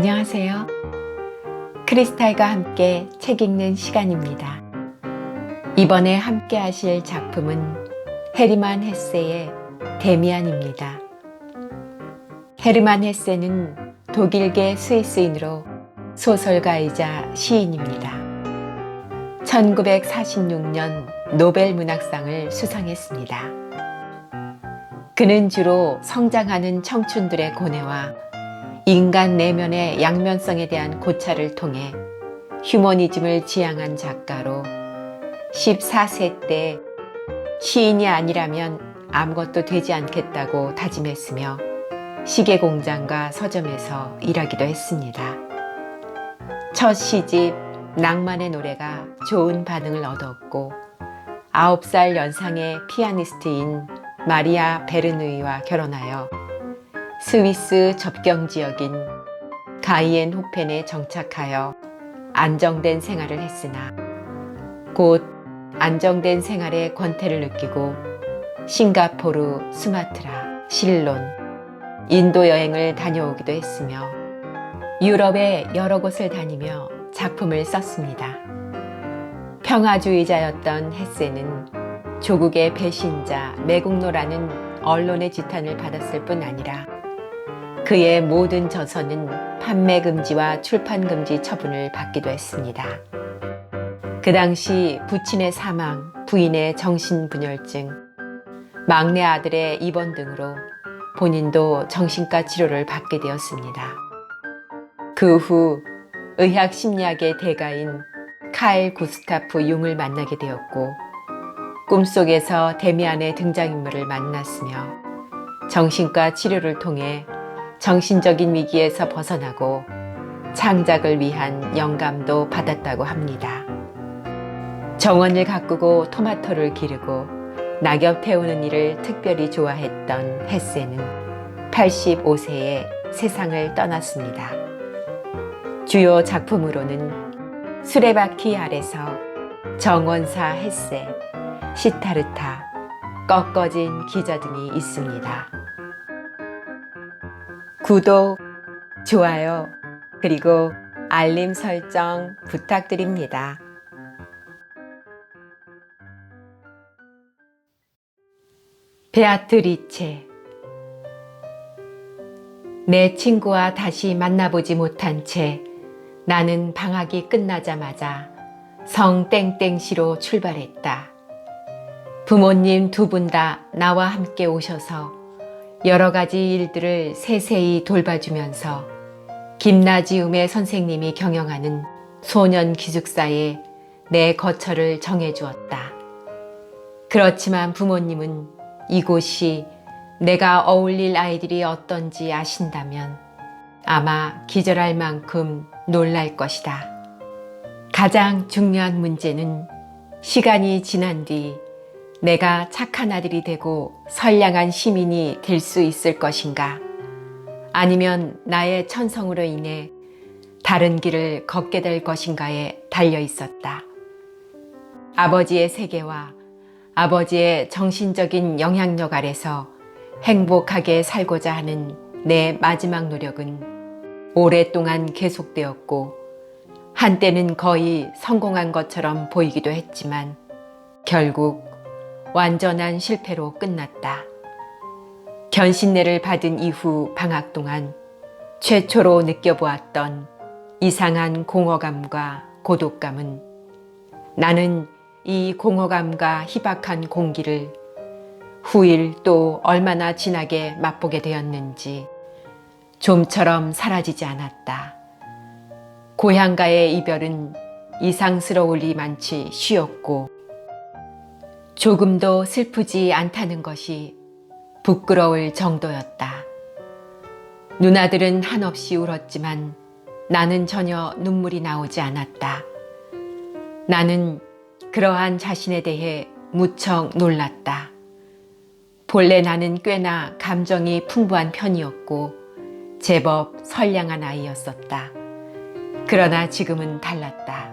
안녕하세요. 크리스탈과 함께 책 읽는 시간입니다. 이번에 함께 하실 작품은 헤르만 헤세의 데미안입니다. 헤르만 헤세는 독일계 스위스인으로 소설가이자 시인입니다. 1946년 노벨 문학상을 수상했습니다. 그는 주로 성장하는 청춘들의 고뇌와 인간 내면의 양면성에 대한 고찰을 통해 휴머니즘을 지향한 작가로 14세 때 시인이 아니라면 아무것도 되지 않겠다고 다짐했으며 시계공장과 서점에서 일하기도 했습니다. 첫 시집 낭만의 노래가 좋은 반응을 얻었고 9살 연상의 피아니스트인 마리아 베르누이와 결혼하여 스위스 접경 지역인 가이엔호펜에 정착하여 안정된 생활을 했으나 곧 안정된 생활의 권태를 느끼고 싱가포르, 수마트라, 실론, 인도 여행을 다녀오기도 했으며 유럽의 여러 곳을 다니며 작품을 썼습니다. 평화주의자였던 헤세는 조국의 배신자, 매국노라는 언론의 지탄을 받았을 뿐 아니라 그의 모든 저서는 판매 금지와 출판 금지 처분을 받기도 했습니다. 그 당시 부친의 사망, 부인의 정신분열증, 막내 아들의 입원 등으로 본인도 정신과 치료를 받게 되었습니다. 그 후 의학 심리학의 대가인 카일 구스타프 융을 만나게 되었고 꿈속에서 데미안의 등장인물을 만났으며 정신과 치료를 통해 정신적인 위기에서 벗어나고 창작을 위한 영감도 받았다고 합니다. 정원을 가꾸고 토마토를 기르고 낙엽 태우는 일을 특별히 좋아했던 헤세는 85세에 세상을 떠났습니다. 주요 작품으로는 수레바퀴 아래서, 정원사 헤세, 시타르타, 꺾어진 기저 등이 있습니다. 구독, 좋아요, 그리고 알림 설정 부탁드립니다. 베아트리체. 내 친구와 다시 만나보지 못한 채 나는 방학이 끝나자마자 성 땡땡시로 출발했다. 부모님 두 분 다 나와 함께 오셔서 여러 가지 일들을 세세히 돌봐주면서 김나지움의 선생님이 경영하는 소년 기숙사에 내 거처를 정해주었다. 그렇지만 부모님은 이곳이 내가 어울릴 아이들이 어떤지 아신다면 아마 기절할 만큼 놀랄 것이다. 가장 중요한 문제는 시간이 지난 뒤 내가 착한 아들이 되고 선량한 시민이 될 수 있을 것인가, 아니면 나의 천성으로 인해 다른 길을 걷게 될 것인가에 달려 있었다. 아버지의 세계와 아버지의 정신적인 영향력 아래서 행복하게 살고자 하는 내 마지막 노력은 오랫동안 계속되었고 한때는 거의 성공한 것처럼 보이기도 했지만 결국 완전한 실패로 끝났다. 견신례를 받은 이후 방학 동안 최초로 느껴보았던 이상한 공허감과 고독감은 나는 이 공허감과 희박한 공기를 후일 또 얼마나 진하게 맛보게 되었는지 좀처럼 사라지지 않았다. 고향과의 이별은 이상스러울 리만치 쉬웠고 조금도 슬프지 않다는 것이 부끄러울 정도였다. 누나들은 한없이 울었지만 나는 전혀 눈물이 나오지 않았다. 나는 그러한 자신에 대해 무척 놀랐다. 본래 나는 꽤나 감정이 풍부한 편이었고 제법 선량한 아이였었다. 그러나 지금은 달랐다.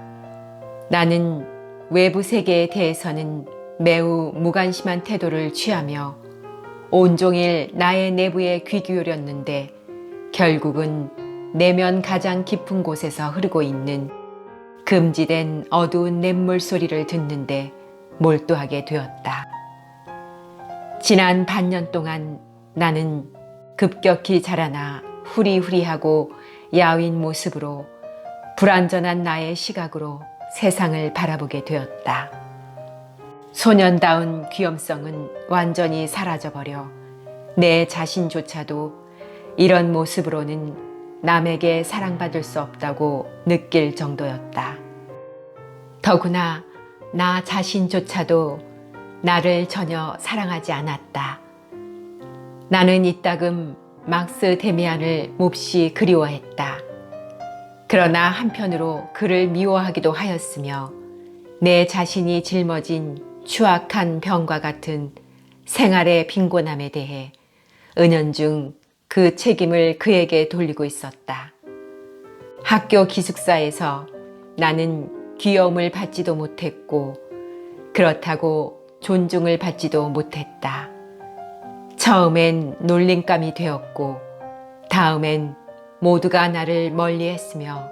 나는 외부 세계에 대해서는 매우 무관심한 태도를 취하며 온종일 나의 내부에 귀 기울였는데 결국은 내면 가장 깊은 곳에서 흐르고 있는 금지된 어두운 냇물 소리를 듣는데 몰두하게 되었다. 지난 반년 동안 나는 급격히 자라나 후리후리하고 야윈 모습으로 불완전한 나의 시각으로 세상을 바라보게 되었다. 소년다운 귀염성은 완전히 사라져버려 내 자신조차도 이런 모습으로는 남에게 사랑받을 수 없다고 느낄 정도였다. 더구나 나 자신조차도 나를 전혀 사랑하지 않았다. 나는 이따금 막스 데미안을 몹시 그리워했다. 그러나 한편으로 그를 미워하기도 하였으며 내 자신이 짊어진 추악한 병과 같은 생활의 빈곤함에 대해 은연중 그 책임을 그에게 돌리고 있었다. 학교 기숙사에서 나는 귀여움을 받지도 못했고 그렇다고 존중을 받지도 못했다. 처음엔 놀림감이 되었고 다음엔 모두가 나를 멀리했으며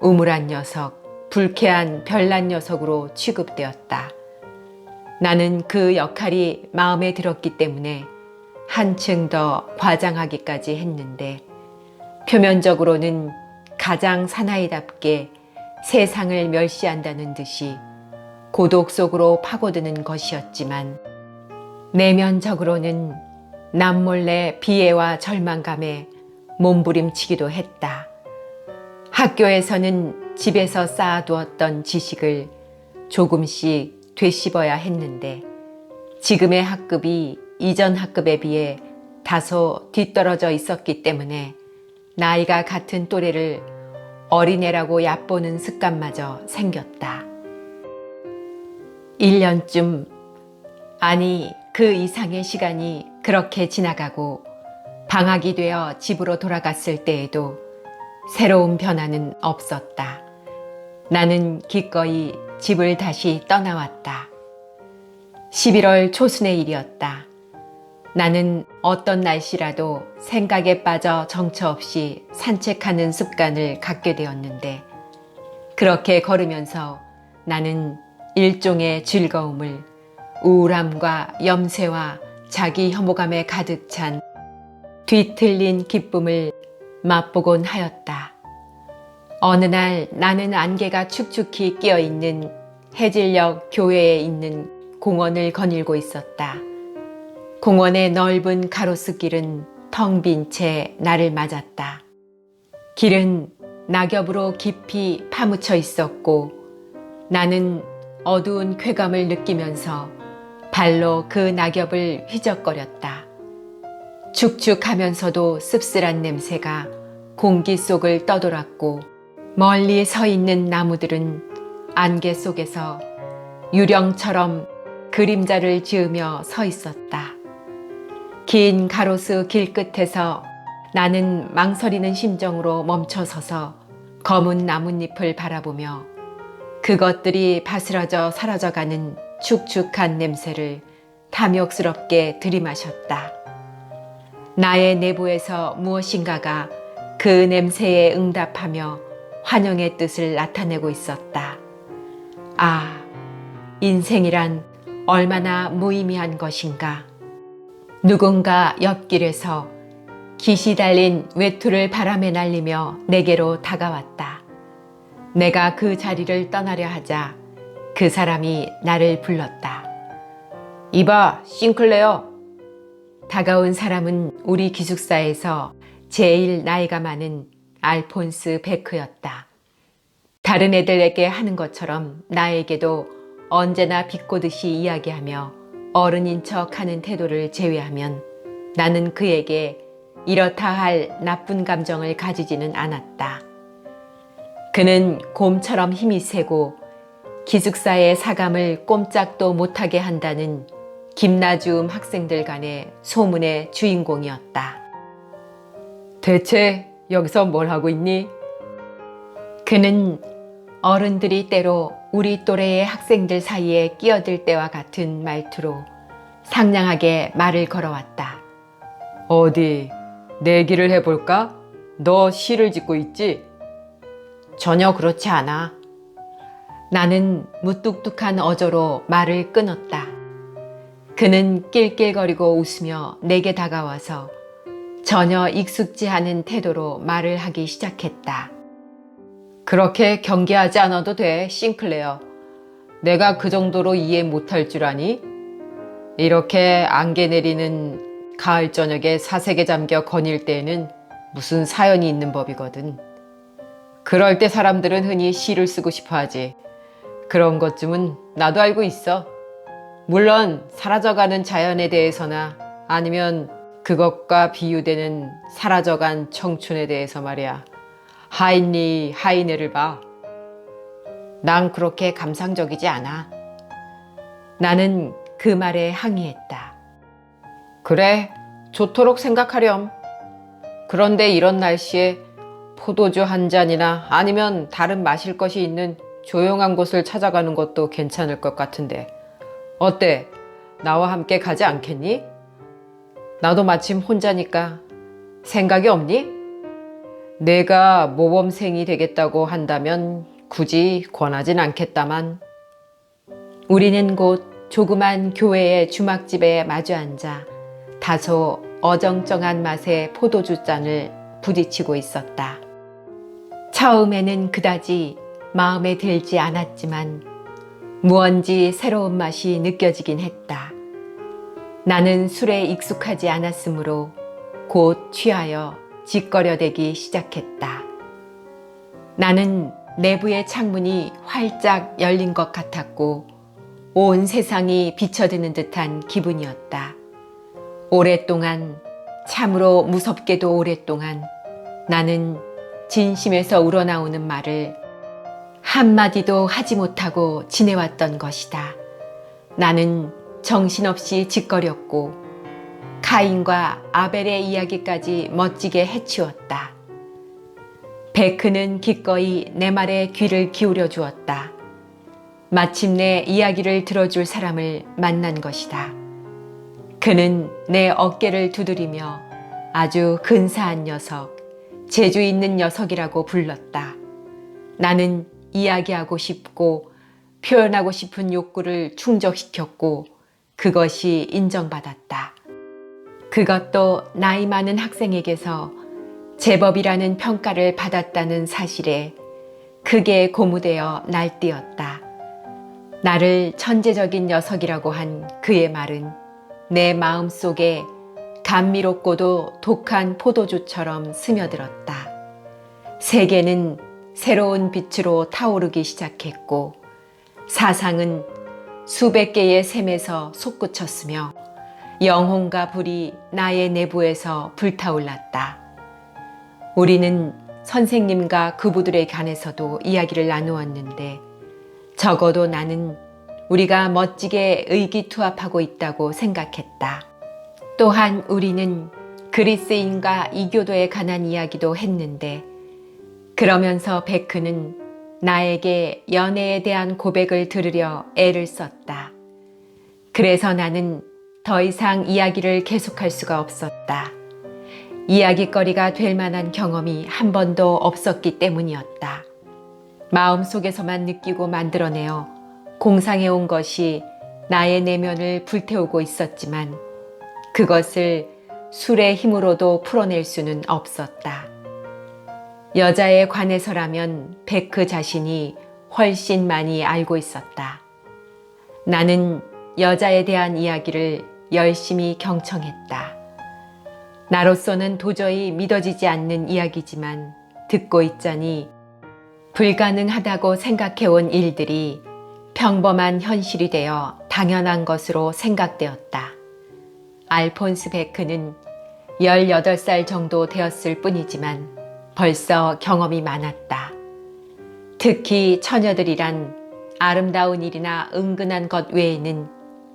우물한 녀석, 불쾌한 별난 녀석으로 취급되었다. 나는 그 역할이 마음에 들었기 때문에 한층 더 과장하기까지 했는데 표면적으로는 가장 사나이답게 세상을 멸시한다는 듯이 고독 속으로 파고드는 것이었지만 내면적으로는 남몰래 비애와 절망감에 몸부림치기도 했다. 학교에서는 집에서 쌓아두었던 지식을 조금씩 되씹어야 했는데 지금의 학급이 이전 학급에 비해 다소 뒤떨어져 있었기 때문에 나이가 같은 또래를 어린애라고 얕보는 습관마저 생겼다. 1년쯤, 아니 그 이상의 시간이 그렇게 지나가고 방학이 되어 집으로 돌아갔을 때에도 새로운 변화는 없었다. 나는 기꺼이 집을 다시 떠나왔다. 11월 초순의 일이었다. 나는 어떤 날씨라도 생각에 빠져 정처 없이 산책하는 습관을 갖게 되었는데 그렇게 걸으면서 나는 일종의 즐거움을 우울함과 염세와 자기 혐오감에 가득 찬 뒤틀린 기쁨을 맛보곤 하였다. 어느 날 나는 안개가 축축히 끼어있는 해질녘 교외에 있는 공원을 거닐고 있었다. 공원의 넓은 가로수길은 텅 빈 채 나를 맞았다. 길은 낙엽으로 깊이 파묻혀 있었고 나는 어두운 쾌감을 느끼면서 발로 그 낙엽을 휘적거렸다. 축축하면서도 씁쓸한 냄새가 공기 속을 떠돌았고 멀리 서 있는 나무들은 안개 속에서 유령처럼 그림자를 지으며 서 있었다. 긴 가로수 길끝에서 나는 망설이는 심정으로 멈춰서서 검은 나뭇잎을 바라보며 그것들이 바스라져 사라져가는 축축한 냄새를 탐욕스럽게 들이마셨다. 나의 내부에서 무엇인가가 그 냄새에 응답하며 환영의 뜻을 나타내고 있었다. 아, 인생이란 얼마나 무의미한 것인가. 누군가 옆길에서 깃이 달린 외투를 바람에 날리며 내게로 다가왔다. 내가 그 자리를 떠나려 하자 그 사람이 나를 불렀다. 이봐, 싱클레어. 다가온 사람은 우리 기숙사에서 제일 나이가 많은 알폰스 베크였다. 다른 애들에게 하는 것처럼 나에게도 언제나 비꼬듯이 이야기하며 어른인 척하는 태도를 제외하면 나는 그에게 이렇다 할 나쁜 감정을 가지지는 않았다. 그는 곰처럼 힘이 세고 기숙사의 사감을 꼼짝도 못하게 한다는 김나주음 학생들 간의 소문의 주인공이었다. 대체 여기서 뭘 하고 있니? 그는 어른들이 때로 우리 또래의 학생들 사이에 끼어들 때와 같은 말투로 상냥하게 말을 걸어왔다. 어디 내기를 해볼까? 너 시를 짓고 있지? 전혀 그렇지 않아. 나는 무뚝뚝한 어조로 말을 끊었다. 그는 낄낄거리고 웃으며 내게 다가와서 전혀 익숙지 않은 태도로 말을 하기 시작했다. 그렇게 경계하지 않아도 돼, 싱클레어. 내가 그 정도로 이해 못할 줄 아니? 이렇게 안개 내리는 가을 저녁에 사색에 잠겨 거닐 때에는 무슨 사연이 있는 법이거든. 그럴 때 사람들은 흔히 시를 쓰고 싶어 하지. 그런 것쯤은 나도 알고 있어. 물론 사라져가는 자연에 대해서나 아니면 그것과 비유되는 사라져간 청춘에 대해서 말이야. 하인리 하이네를 봐. 난 그렇게 감상적이지 않아. 나는 그 말에 항의했다. 그래, 좋도록 생각하렴. 그런데 이런 날씨에 포도주 한 잔이나 아니면 다른 마실 것이 있는 조용한 곳을 찾아가는 것도 괜찮을 것 같은데. 어때? 나와 함께 가지 않겠니? 나도 마침 혼자니까 생각이 없니? 내가 모범생이 되겠다고 한다면 굳이 권하진 않겠다만. 우리는 곧 조그만 교회의 주막집에 마주 앉아 다소 어정쩡한 맛의 포도주 잔을 부딪히고 있었다. 처음에는 그다지 마음에 들지 않았지만 무언지 새로운 맛이 느껴지긴 했다. 나는 술에 익숙하지 않았으므로 곧 취하여 짓거려대기 시작했다. 나는 내부의 창문이 활짝 열린 것 같았고 온 세상이 비쳐드는 듯한 기분이었다. 오랫동안, 참으로 무섭게도 오랫동안 나는 진심에서 우러나오는 말을 한마디도 하지 못하고 지내왔던 것이다. 나는 정신없이 짓거렸고 카인과 아벨의 이야기까지 멋지게 해치웠다. 베크는 기꺼이 내 말에 귀를 기울여 주었다. 마침내 이야기를 들어줄 사람을 만난 것이다. 그는 내 어깨를 두드리며 아주 근사한 녀석, 재주 있는 녀석이라고 불렀다. 나는 이야기하고 싶고 표현하고 싶은 욕구를 충족시켰고 그것이 인정받았다. 그것도 나이 많은 학생에게서 제법이라는 평가를 받았다는 사실에 크게 고무되어 날뛰었다. 나를 천재적인 녀석이라고 한 그의 말은 내 마음속에 감미롭고도 독한 포도주처럼 스며들었다. 세계는 새로운 빛으로 타오르기 시작했고 사상은 수백 개의 샘에서 솟구쳤으며 영혼과 불이 나의 내부에서 불타올랐다. 우리는 선생님과 그부들에 관해서도 이야기를 나누었는데 적어도 나는 우리가 멋지게 의기투합하고 있다고 생각했다. 또한 우리는 그리스인과 이교도에 관한 이야기도 했는데 그러면서 베크는 나에게 연애에 대한 고백을 들으려 애를 썼다. 그래서 나는 더 이상 이야기를 계속할 수가 없었다. 이야기거리가 될 만한 경험이 한 번도 없었기 때문이었다. 마음속에서만 느끼고 만들어내어 공상해온 것이 나의 내면을 불태우고 있었지만 그것을 술의 힘으로도 풀어낼 수는 없었다. 여자에 관해서라면 베크 자신이 훨씬 많이 알고 있었다. 나는 여자에 대한 이야기를 열심히 경청했다. 나로서는 도저히 믿어지지 않는 이야기지만 듣고 있자니 불가능하다고 생각해온 일들이 평범한 현실이 되어 당연한 것으로 생각되었다. 알폰스 베크는 18살 정도 되었을 뿐이지만 벌써 경험이 많았다. 특히 처녀들이란 아름다운 일이나 은근한 것 외에는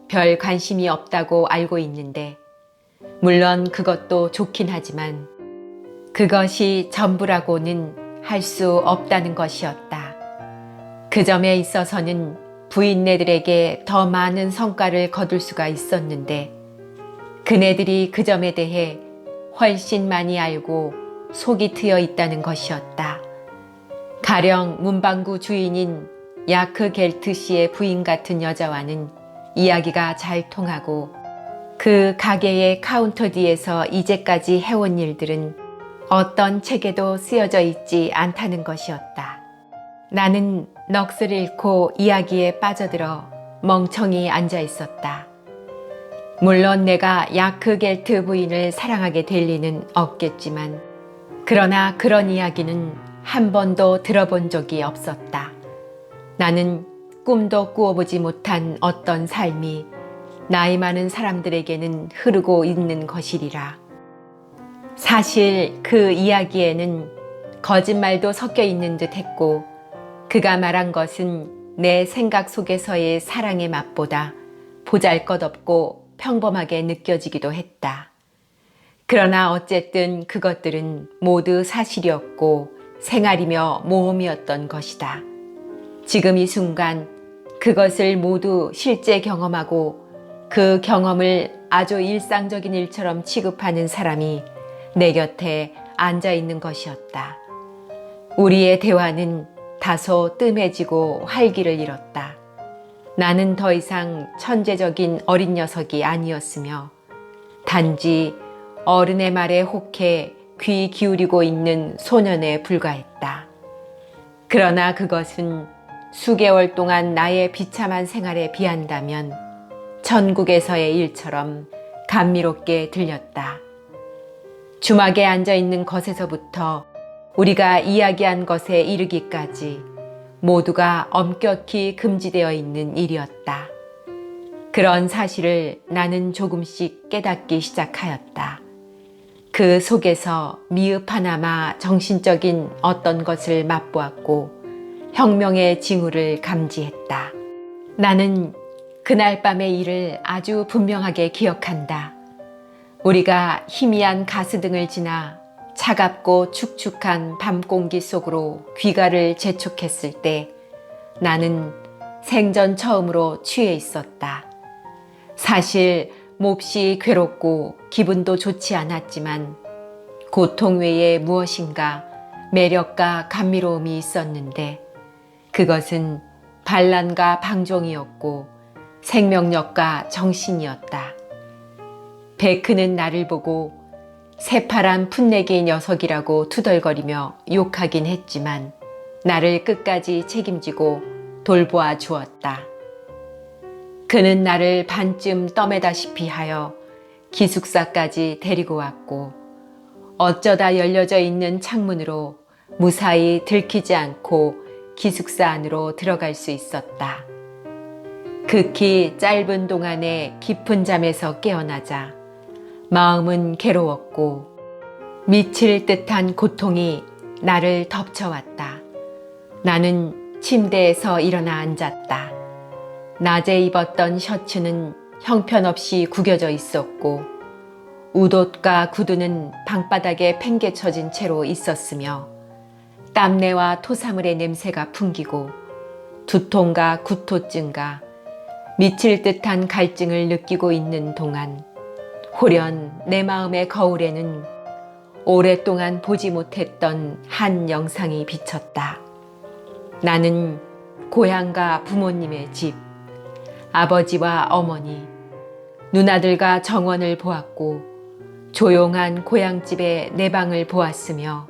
별 관심이 없다고 알고 있는데 물론 그것도 좋긴 하지만 그것이 전부라고는 할 수 없다는 것이었다. 그 점에 있어서는 부인네들에게 더 많은 성과를 거둘 수가 있었는데 그네들이 그 점에 대해 훨씬 많이 알고 속이 트여 있다는 것이었다. 가령 문방구 주인인 야크 겔트 씨의 부인 같은 여자와는 이야기가 잘 통하고 그 가게의 카운터 뒤에서 이제까지 해온 일들은 어떤 책에도 쓰여져 있지 않다는 것이었다. 나는 넋을 잃고 이야기에 빠져들어 멍청이 앉아 있었다. 물론 내가 야크 겔트 부인을 사랑하게 될 리는 없겠지만 그러나 그런 이야기는 한 번도 들어본 적이 없었다. 나는 꿈도 꾸어보지 못한 어떤 삶이 나이 많은 사람들에게는 흐르고 있는 것이리라. 사실 그 이야기에는 거짓말도 섞여 있는 듯 했고 그가 말한 것은 내 생각 속에서의 사랑의 맛보다 보잘것없고 평범하게 느껴지기도 했다. 그러나 어쨌든 그것들은 모두 사실이었고 생활이며 모험이었던 것이다. 지금 이 순간 그것을 모두 실제 경험하고 그 경험을 아주 일상적인 일처럼 취급하는 사람이 내 곁에 앉아 있는 것이었다. 우리의 대화는 다소 뜸해지고 활기를 잃었다. 나는 더 이상 천재적인 어린 녀석이 아니었으며 단지 어른의 말에 혹해 귀 기울이고 있는 소년에 불과했다. 그러나 그것은 수개월 동안 나의 비참한 생활에 비한다면 천국에서의 일처럼 감미롭게 들렸다. 주막에 앉아 있는 것에서부터 우리가 이야기한 것에 이르기까지 모두가 엄격히 금지되어 있는 일이었다. 그런 사실을 나는 조금씩 깨닫기 시작하였다. 그 속에서 미흡하나마 정신적인 어떤 것을 맛보았고 혁명의 징후를 감지했다. 나는 그날 밤의 일을 아주 분명하게 기억한다. 우리가 희미한 가스등을 지나 차갑고 축축한 밤 공기 속으로 귀가를 재촉했을 때 나는 생전 처음으로 취해 있었다. 사실 몹시 괴롭고 기분도 좋지 않았지만 고통 외에 무엇인가 매력과 감미로움이 있었는데 그것은 반란과 방종이었고 생명력과 정신이었다. 베크는 나를 보고 새파란 풋내기 녀석이라고 투덜거리며 욕하긴 했지만 나를 끝까지 책임지고 돌보아 주었다. 그는 나를 반쯤 떠매다시피 하여 기숙사까지 데리고 왔고 어쩌다 열려져 있는 창문으로 무사히 들키지 않고 기숙사 안으로 들어갈 수 있었다. 극히 짧은 동안에 깊은 잠에서 깨어나자 마음은 괴로웠고 미칠 듯한 고통이 나를 덮쳐왔다. 나는 침대에서 일어나 앉았다. 낮에 입었던 셔츠는 형편없이 구겨져 있었고 웃옷과 구두는 방바닥에 팽개쳐진 채로 있었으며 땀내와 토사물의 냄새가 풍기고 두통과 구토증과 미칠 듯한 갈증을 느끼고 있는 동안 홀연 내 마음의 거울에는 오랫동안 보지 못했던 한 영상이 비쳤다. 나는 고향과 부모님의 집, 아버지와 어머니, 누나들과 정원을 보았고 조용한 고향집의 내 방을 보았으며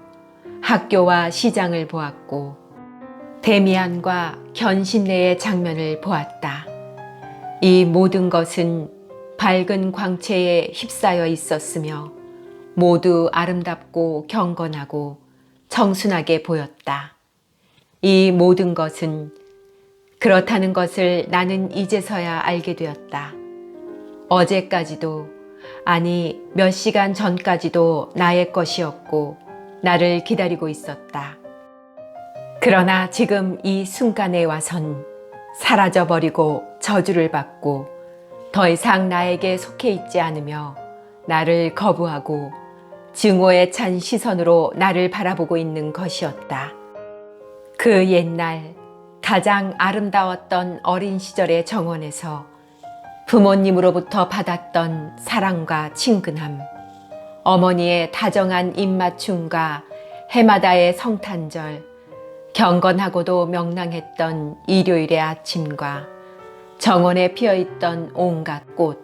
학교와 시장을 보았고 데미안과 견신내의 장면을 보았다. 이 모든 것은 밝은 광채에 휩싸여 있었으며 모두 아름답고 경건하고 청순하게 보였다. 이 모든 것은 그렇다는 것을 나는 이제서야 알게 되었다. 어제까지도, 아니 몇 시간 전까지도 나의 것이었고 나를 기다리고 있었다. 그러나 지금 이 순간에 와선 사라져버리고 저주를 받고 더 이상 나에게 속해 있지 않으며 나를 거부하고 증오에 찬 시선으로 나를 바라보고 있는 것이었다. 그 옛날 가장 아름다웠던 어린 시절의 정원에서 부모님으로부터 받았던 사랑과 친근함, 어머니의 다정한 입맞춤과 해마다의 성탄절, 경건하고도 명랑했던 일요일의 아침과 정원에 피어있던 온갖 꽃,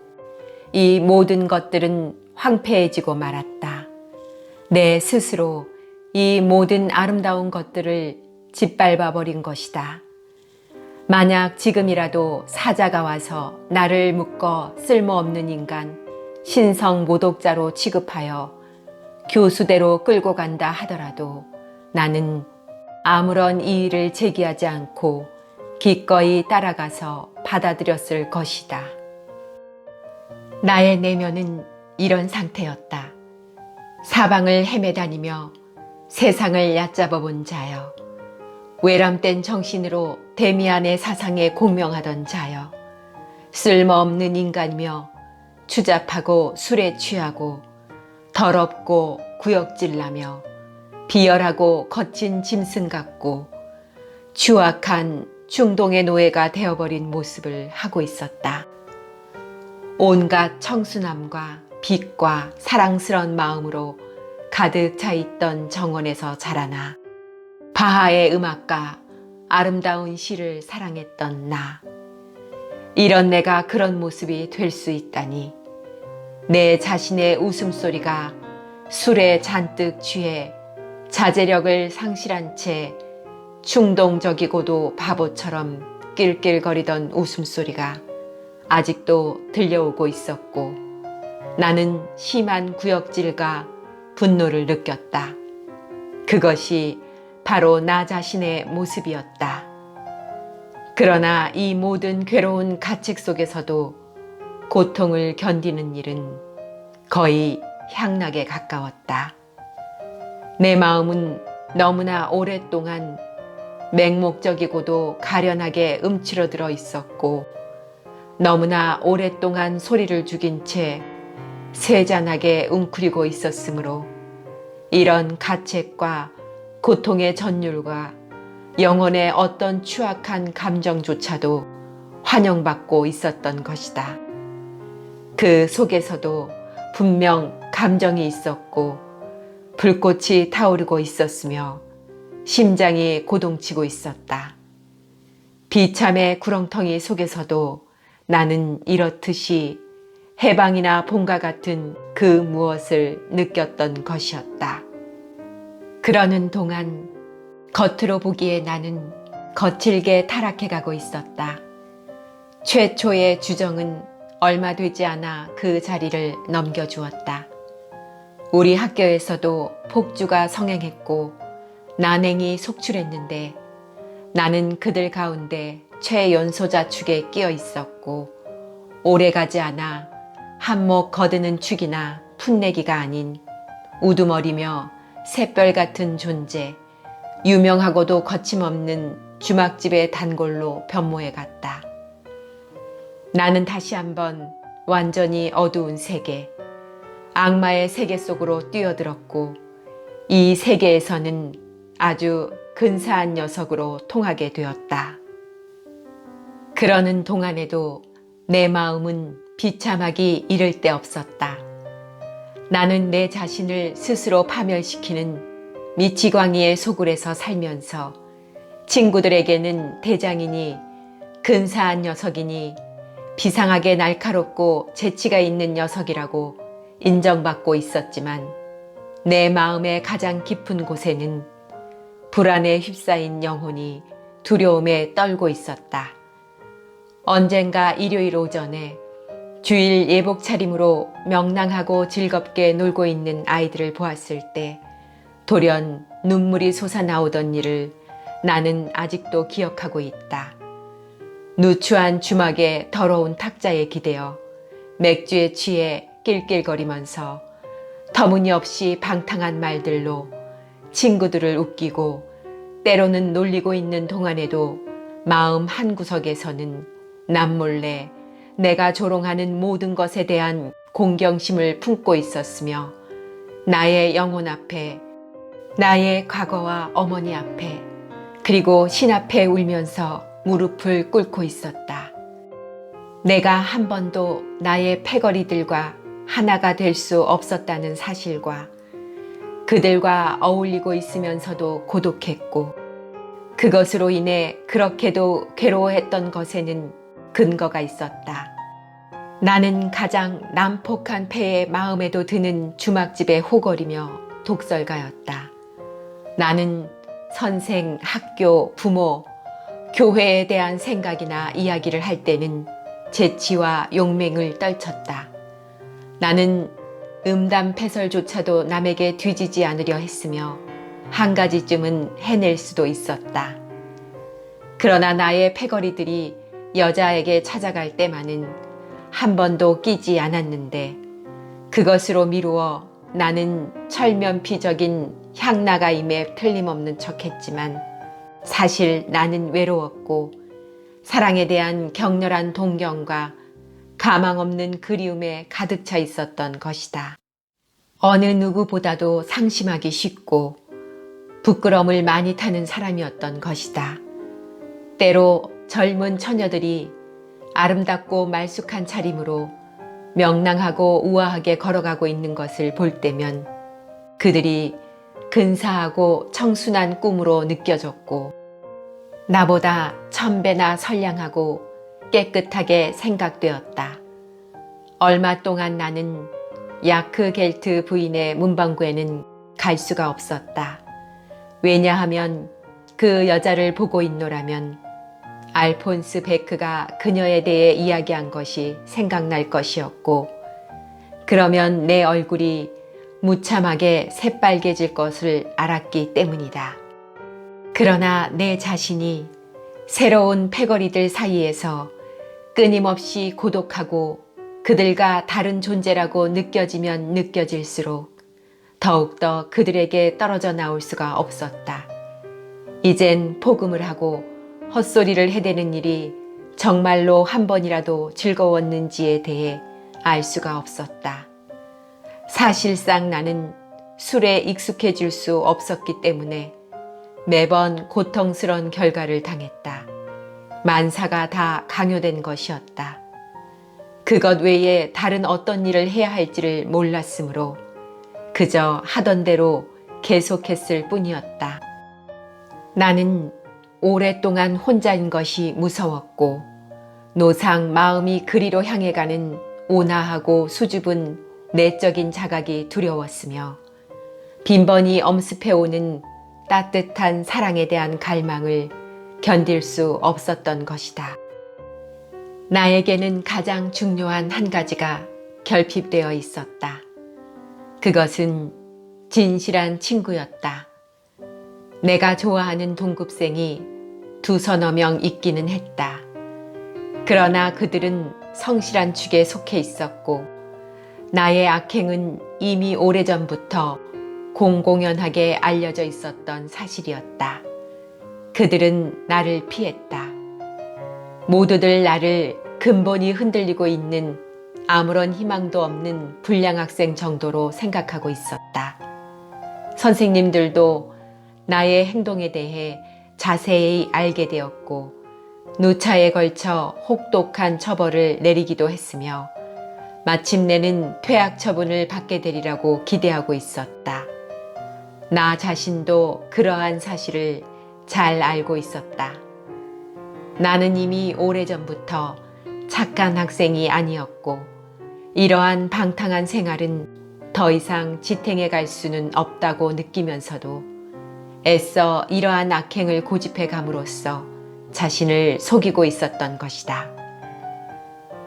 이 모든 것들은 황폐해지고 말았다. 내 스스로 이 모든 아름다운 것들을 짓밟아 버린 것이다. 만약 지금이라도 사자가 와서 나를 묶어 쓸모없는 인간, 신성 모독자로 취급하여 교수대로 끌고 간다 하더라도 나는 아무런 이의를 제기하지 않고 기꺼이 따라가서 받아들였을 것이다. 나의 내면은 이런 상태였다. 사방을 헤매다니며 세상을 얕잡아 본 자여, 외람된 정신으로 데미안의 사상에 공명하던 자여, 쓸모없는 인간이며 추잡하고 술에 취하고 더럽고 구역질나며 비열하고 거친 짐승 같고 추악한 중동의 노예가 되어버린 모습을 하고 있었다. 온갖 청순함과 빛과 사랑스러운 마음으로 가득 차 있던 정원에서 자라나 바하의 음악과 아름다운 시를 사랑했던 나. 이런 내가 그런 모습이 될 수 있다니. 내 자신의 웃음소리가 술에 잔뜩 취해 자제력을 상실한 채 충동적이고도 바보처럼 낄낄거리던 웃음소리가 아직도 들려오고 있었고, 나는 심한 구역질과 분노를 느꼈다. 그것이 바로 나 자신의 모습이었다. 그러나 이 모든 괴로운 가책 속에서도 고통을 견디는 일은 거의 향락에 가까웠다. 내 마음은 너무나 오랫동안 맹목적이고도 가련하게 움츠러들어 있었고, 너무나 오랫동안 소리를 죽인 채 세잔하게 웅크리고 있었으므로 이런 가책과 고통의 전율과 영혼의 어떤 추악한 감정조차도 환영받고 있었던 것이다. 그 속에서도 분명 감정이 있었고 불꽃이 타오르고 있었으며 심장이 고동치고 있었다. 비참의 구렁텅이 속에서도 나는 이렇듯이 해방이나 봄과 같은 그 무엇을 느꼈던 것이었다. 그러는 동안 겉으로 보기에 나는 거칠게 타락해가고 있었다. 최초의 주정은 얼마 되지 않아 그 자리를 넘겨주었다. 우리 학교에서도 폭주가 성행했고 난행이 속출했는데 나는 그들 가운데 최연소자 축에 끼어 있었고, 오래가지 않아 한몫 거드는 축이나 풋내기가 아닌 우두머리며 새별 같은 존재, 유명하고도 거침없는 주막집의 단골로 변모해 갔다. 나는 다시 한번 완전히 어두운 세계, 악마의 세계 속으로 뛰어들었고, 이 세계에서는 아주 근사한 녀석으로 통하게 되었다. 그러는 동안에도 내 마음은 비참하기 이를 데 없었다. 나는 내 자신을 스스로 파멸시키는 미치광이의 소굴에서 살면서 친구들에게는 대장이니 근사한 녀석이니 비상하게 날카롭고 재치가 있는 녀석이라고 인정받고 있었지만, 내 마음의 가장 깊은 곳에는 불안에 휩싸인 영혼이 두려움에 떨고 있었다. 언젠가 일요일 오전에 주일 예복 차림으로 명랑하고 즐겁게 놀고 있는 아이들을 보았을 때 돌연 눈물이 솟아나오던 일을 나는 아직도 기억하고 있다. 누추한 주막의 더러운 탁자에 기대어 맥주에 취해 낄낄거리면서 터무니없이 방탕한 말들로 친구들을 웃기고 때로는 놀리고 있는 동안에도 마음 한구석에서는 남몰래 내가 조롱하는 모든 것에 대한 공경심을 품고 있었으며, 나의 영혼 앞에, 나의 과거와 어머니 앞에, 그리고 신 앞에 울면서 무릎을 꿇고 있었다. 내가 한 번도 나의 패거리들과 하나가 될 수 없었다는 사실과 그들과 어울리고 있으면서도 고독했고 그것으로 인해 그렇게도 괴로워했던 것에는 근거가 있었다. 나는 가장 난폭한 폐의 마음에도 드는 주막집에 호걸이며 독설가였다. 나는 선생, 학교, 부모, 교회에 대한 생각이나 이야기를 할 때는 재치와 용맹을 떨쳤다. 나는 음담패설조차도 남에게 뒤지지 않으려 했으며 한 가지쯤은 해낼 수도 있었다. 그러나 나의 패거리들이 여자에게 찾아갈 때만은 한 번도 끼지 않았는데 그것으로 미루어 나는 철면피적인 향나가임에 틀림없는 척했지만 사실 나는 외로웠고 사랑에 대한 격렬한 동경과 가망 없는 그리움에 가득 차 있었던 것이다. 어느 누구보다도 상심하기 쉽고 부끄러움을 많이 타는 사람이었던 것이다. 때로 젊은 처녀들이 아름답고 말쑥한 차림으로 명랑하고 우아하게 걸어가고 있는 것을 볼 때면 그들이 근사하고 청순한 꿈으로 느껴졌고 나보다 1000배나 선량하고 깨끗하게 생각되었다. 얼마 동안 나는 야크 겔트 부인의 문방구에는 갈 수가 없었다. 왜냐하면 그 여자를 보고 있노라면 알폰스 베크가 그녀에 대해 이야기한 것이 생각날 것이었고 그러면 내 얼굴이 무참하게 새빨개질 것을 알았기 때문이다. 그러나 내 자신이 새로운 패거리들 사이에서 끊임없이 고독하고 그들과 다른 존재라고 느껴지면 느껴질수록 더욱더 그들에게 떨어져 나올 수가 없었다. 이젠 포금을 하고 헛소리를 해대는 일이 정말로 한 번이라도 즐거웠는지에 대해 알 수가 없었다. 사실상 나는 술에 익숙해질 수 없었기 때문에 매번 고통스러운 결과를 당했다. 만사가 다 강요된 것이었다. 그것 외에 다른 어떤 일을 해야 할지를 몰랐으므로 그저 하던 대로 계속했을 뿐이었다. 나는 오랫동안 혼자인 것이 무서웠고 노상 마음이 그리로 향해 가는 온화하고 수줍은 내적인 자각이 두려웠으며 빈번히 엄습해오는 따뜻한 사랑에 대한 갈망을 견딜 수 없었던 것이다. 나에게는 가장 중요한 한 가지가 결핍되어 있었다. 그것은 진실한 친구였다. 내가 좋아하는 동급생이 2~3명 있기는 했다. 그러나 그들은 성실한 축에 속해 있었고 나의 악행은 이미 오래전부터 공공연하게 알려져 있었던 사실이었다. 그들은 나를 피했다. 모두들 나를 근본이 흔들리고 있는 아무런 희망도 없는 불량 학생 정도로 생각하고 있었다. 선생님들도 나의 행동에 대해 자세히 알게 되었고 누차에 걸쳐 혹독한 처벌을 내리기도 했으며 마침내는 퇴학 처분을 받게 되리라고 기대하고 있었다. 나 자신도 그러한 사실을 잘 알고 있었다. 나는 이미 오래전부터 착한 학생이 아니었고 이러한 방탕한 생활은 더 이상 지탱해 갈 수는 없다고 느끼면서도 애써 이러한 악행을 고집해 감으로써 자신을 속이고 있었던 것이다.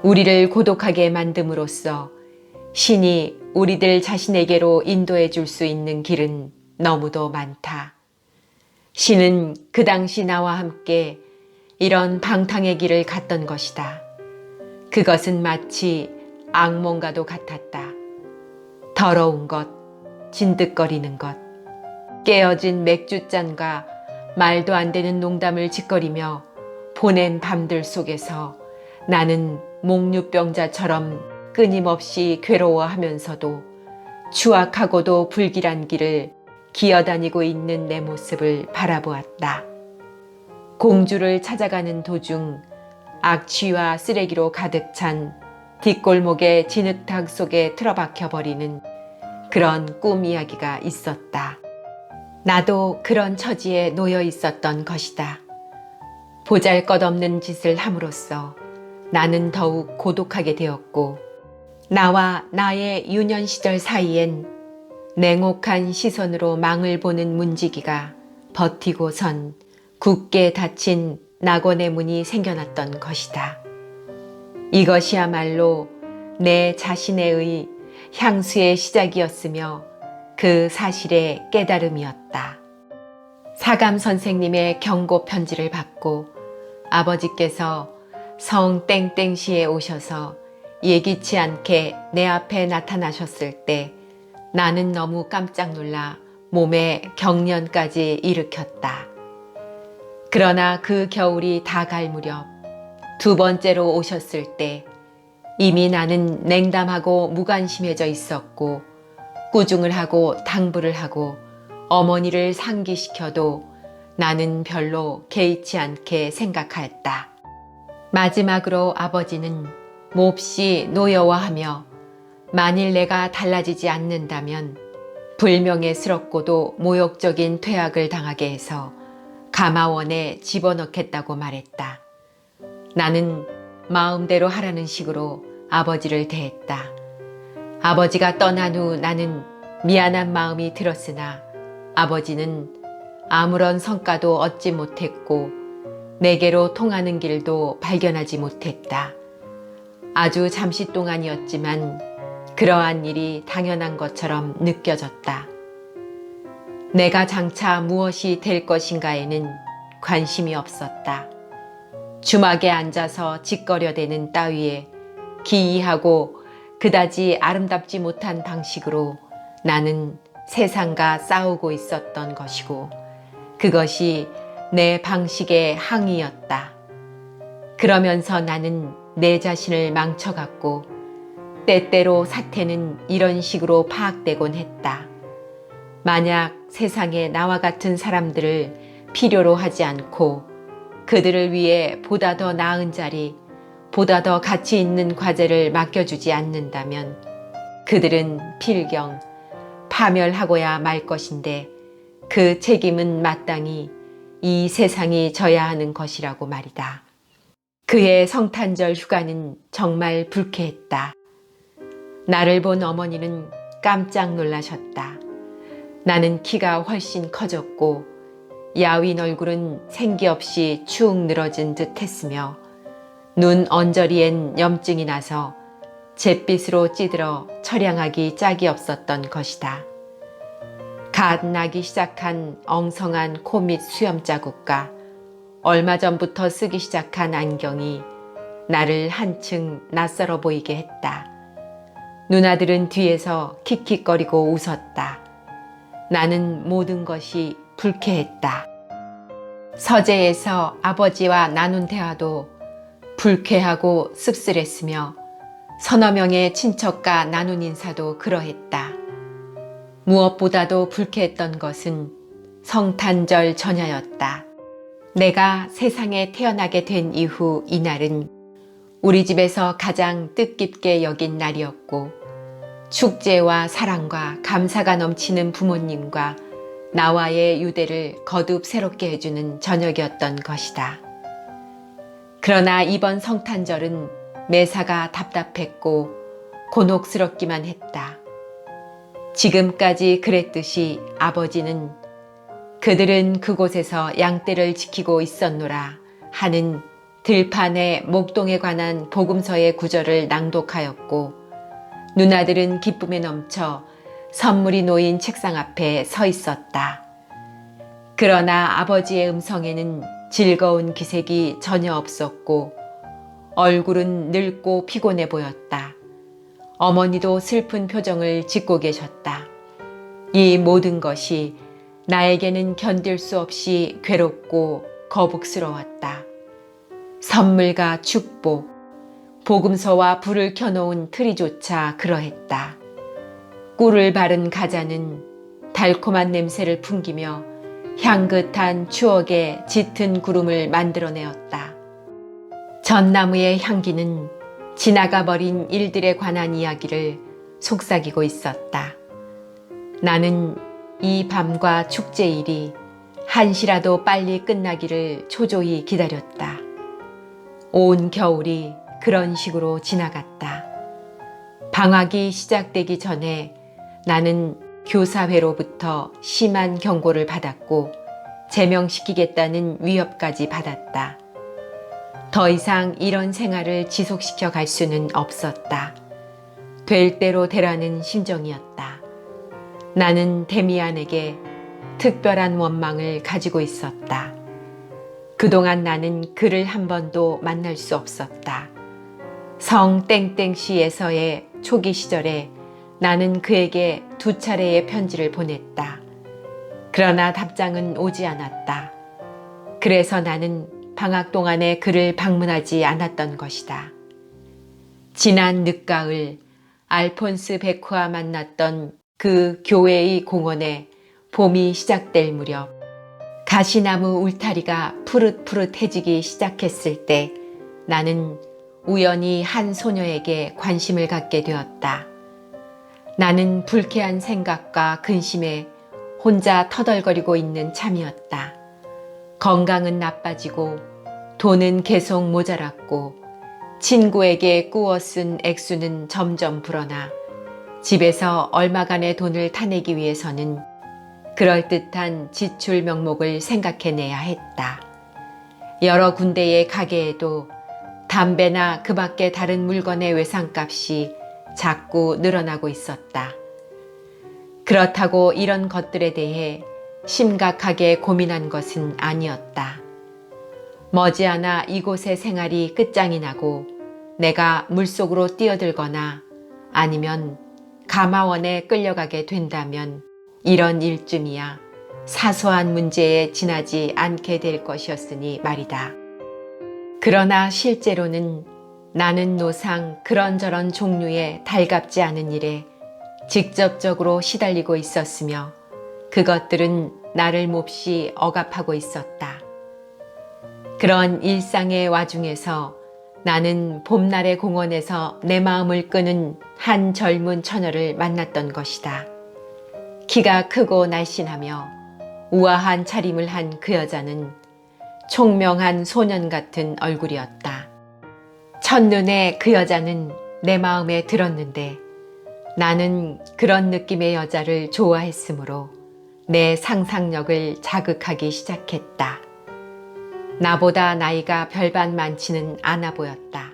우리를 고독하게 만듦으로써 신이 우리들 자신에게로 인도해 줄 수 있는 길은 너무도 많다. 신은 그 당시 나와 함께 이런 방탕의 길을 갔던 것이다. 그것은 마치 악몽과도 같았다. 더러운 것, 진득거리는 것, 깨어진 맥주잔과 말도 안 되는 농담을 짓거리며 보낸 밤들 속에서 나는 목류병자처럼 끊임없이 괴로워하면서도 추악하고도 불길한 길을 기어다니고 있는 내 모습을 바라보았다. 공주를 찾아가는 도중 악취와 쓰레기로 가득 찬 뒷골목의 진흙탕 속에 틀어박혀 버리는 그런 꿈 이야기가 있었다. 나도 그런 처지에 놓여 있었던 것이다. 보잘것없는 짓을 함으로써 나는 더욱 고독하게 되었고, 나와 나의 유년 시절 사이엔 냉혹한 시선으로 망을 보는 문지기가 버티고선 굳게 닫힌 낙원의 문이 생겨났던 것이다. 이것이야말로 내 자신의 향수의 시작이었으며 그 사실의 깨달음이었다. 사감 선생님의 경고 편지를 받고 아버지께서 성 땡땡시에 오셔서 예기치 않게 내 앞에 나타나셨을 때 나는 너무 깜짝 놀라 몸에 경련까지 일으켰다. 그러나 그 겨울이 다 갈 무렵 두 번째로 오셨을 때 이미 나는 냉담하고 무관심해져 있었고, 꾸중을 하고 당부를 하고 어머니를 상기시켜도 나는 별로 개의치 않게 생각하였다. 마지막으로 아버지는 몹시 노여워하며 만일 내가 달라지지 않는다면 불명예스럽고도 모욕적인 퇴학을 당하게 해서 가마원에 집어넣겠다고 말했다. 나는 마음대로 하라는 식으로 아버지를 대했다. 아버지가 떠난 후 나는 미안한 마음이 들었으나 아버지는 아무런 성과도 얻지 못했고 내게로 통하는 길도 발견하지 못했다. 아주 잠시 동안이었지만 그러한 일이 당연한 것처럼 느껴졌다. 내가 장차 무엇이 될 것인가에는 관심이 없었다. 주막에 앉아서 짓거려대는 따위에 기이하고 그다지 아름답지 못한 방식으로 나는 세상과 싸우고 있었던 것이고, 그것이 내 방식의 항의였다. 그러면서 나는 내 자신을 망쳐갔고, 때때로 사태는 이런 식으로 파악되곤 했다. 만약 세상에 나와 같은 사람들을 필요로 하지 않고 그들을 위해 보다 더 나은 자리, 보다 더 가치 있는 과제를 맡겨주지 않는다면 그들은 필경 파멸하고야 말 것인데 그 책임은 마땅히 이 세상이 져야 하는 것이라고 말이다. 그의 성탄절 휴가는 정말 불쾌했다. 나를 본 어머니는 깜짝 놀라셨다. 나는 키가 훨씬 커졌고 야윈 얼굴은 생기 없이 축 늘어진 듯 했으며 눈 언저리엔 염증이 나서 잿빛으로 찌들어 처량하기 짝이 없었던 것이다. 갓 나기 시작한 엉성한 코 밑 수염 자국과 얼마 전부터 쓰기 시작한 안경이 나를 한층 낯설어 보이게 했다. 누나들은 뒤에서 킥킥거리고 웃었다. 나는 모든 것이 불쾌했다. 서재에서 아버지와 나눈 대화도 불쾌하고 씁쓸했으며 서너 명의 친척과 나눈 인사도 그러했다. 무엇보다도 불쾌했던 것은 성탄절 전야였다. 내가 세상에 태어나게 된 이후 이날은 우리 집에서 가장 뜻깊게 여긴 날이었고, 축제와 사랑과 감사가 넘치는 부모님과 나와의 유대를 거듭 새롭게 해주는 저녁이었던 것이다. 그러나 이번 성탄절은 매사가 답답했고 곤혹스럽기만 했다. 지금까지 그랬듯이 아버지는 그들은 그곳에서 양떼를 지키고 있었노라 하는 들판의 목동에 관한 복음서의 구절을 낭독하였고, 누나들은 기쁨에 넘쳐 선물이 놓인 책상 앞에 서 있었다. 그러나 아버지의 음성에는 즐거운 기색이 전혀 없었고 얼굴은 늙고 피곤해 보였다. 어머니도 슬픈 표정을 짓고 계셨다. 이 모든 것이 나에게는 견딜 수 없이 괴롭고 거북스러웠다. 선물과 축복, 복음서와 불을 켜놓은 트리조차 그러했다. 꿀을 바른 가자는 달콤한 냄새를 풍기며 향긋한 추억의 짙은 구름을 만들어내었다. 전나무의 향기는 지나가 버린 일들에 관한 이야기를 속삭이고 있었다. 나는 이 밤과 축제일이 한시라도 빨리 끝나기를 초조히 기다렸다. 온 겨울이 그런 식으로 지나갔다. 방학이 시작되기 전에 나는 교사회로부터 심한 경고를 받았고 제명시키겠다는 위협까지 받았다. 더 이상 이런 생활을 지속시켜 갈 수는 없었다. 될 대로 되라는 심정이었다. 나는 데미안에게 특별한 원망을 가지고 있었다. 그동안 나는 그를 한 번도 만날 수 없었다. 성 땡땡시에서의 초기 시절에 나는 그에게 2차례의 편지를 보냈다. 그러나 답장은 오지 않았다. 그래서 나는 방학 동안에 그를 방문하지 않았던 것이다. 지난 늦가을 알폰스 베크와 만났던 그 교회의 공원에 봄이 시작될 무렵 가시나무 울타리가 푸릇푸릇해지기 시작했을 때 나는 우연히 한 소녀에게 관심을 갖게 되었다. 나는 불쾌한 생각과 근심에 혼자 터덜거리고 있는 참이었다. 건강은 나빠지고 돈은 계속 모자랐고 친구에게 꾸어 쓴 액수는 점점 불어나 집에서 얼마간의 돈을 타내기 위해서는 그럴듯한 지출 명목을 생각해내야 했다. 여러 군데의 가게에도 담배나 그 밖의 다른 물건의 외상값이 자꾸 늘어나고 있었다. 그렇다고 이런 것들에 대해 심각하게 고민한 것은 아니었다. 머지않아 이곳의 생활이 끝장이 나고 내가 물속으로 뛰어들거나 아니면 가마원에 끌려가게 된다면 이런 일쯤이야 사소한 문제에 지나지 않게 될 것이었으니 말이다. 그러나 실제로는 나는 노상 그런저런 종류의 달갑지 않은 일에 직접적으로 시달리고 있었으며 그것들은 나를 몹시 억압하고 있었다. 그런 일상의 와중에서 나는 봄날의 공원에서 내 마음을 끄는 한 젊은 처녀를 만났던 것이다. 키가 크고 날씬하며 우아한 차림을 한 그 여자는 총명한 소년 같은 얼굴이었다. 첫눈에 그 여자는 내 마음에 들었는데 나는 그런 느낌의 여자를 좋아했으므로 내 상상력을 자극하기 시작했다. 나보다 나이가 별반 많지는 않아 보였다.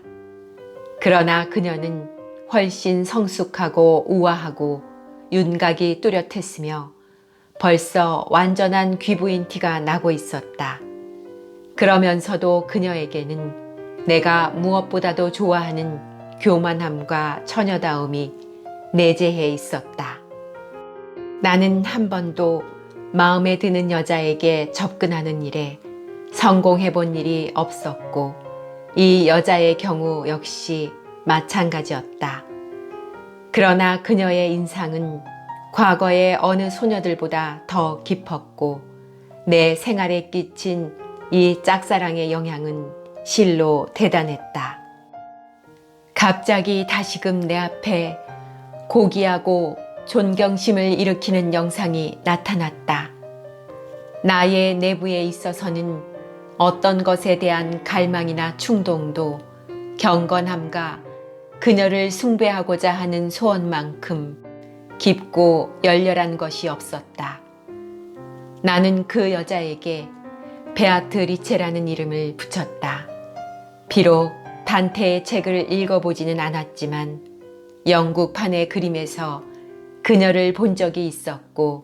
그러나 그녀는 훨씬 성숙하고 우아하고 윤곽이 뚜렷했으며 벌써 완전한 귀부인 티가 나고 있었다. 그러면서도 그녀에게는 내가 무엇보다도 좋아하는 교만함과 처녀다움이 내재해 있었다. 나는 한 번도 마음에 드는 여자에게 접근하는 일에 성공해 본 일이 없었고 이 여자의 경우 역시 마찬가지였다. 그러나 그녀의 인상은 과거의 어느 소녀들보다 더 깊었고 내 생활에 끼친 이 짝사랑의 영향은 실로 대단했다. 갑자기 다시금 내 앞에 고귀하고 존경심을 일으키는 영상이 나타났다. 나의 내부에 있어서는 어떤 것에 대한 갈망이나 충동도 경건함과 그녀를 숭배하고자 하는 소원만큼 깊고 열렬한 것이 없었다. 나는 그 여자에게 베아트리체라는 이름을 붙였다. 비록 단테의 책을 읽어보지는 않았지만 영국판의 그림에서 그녀를 본 적이 있었고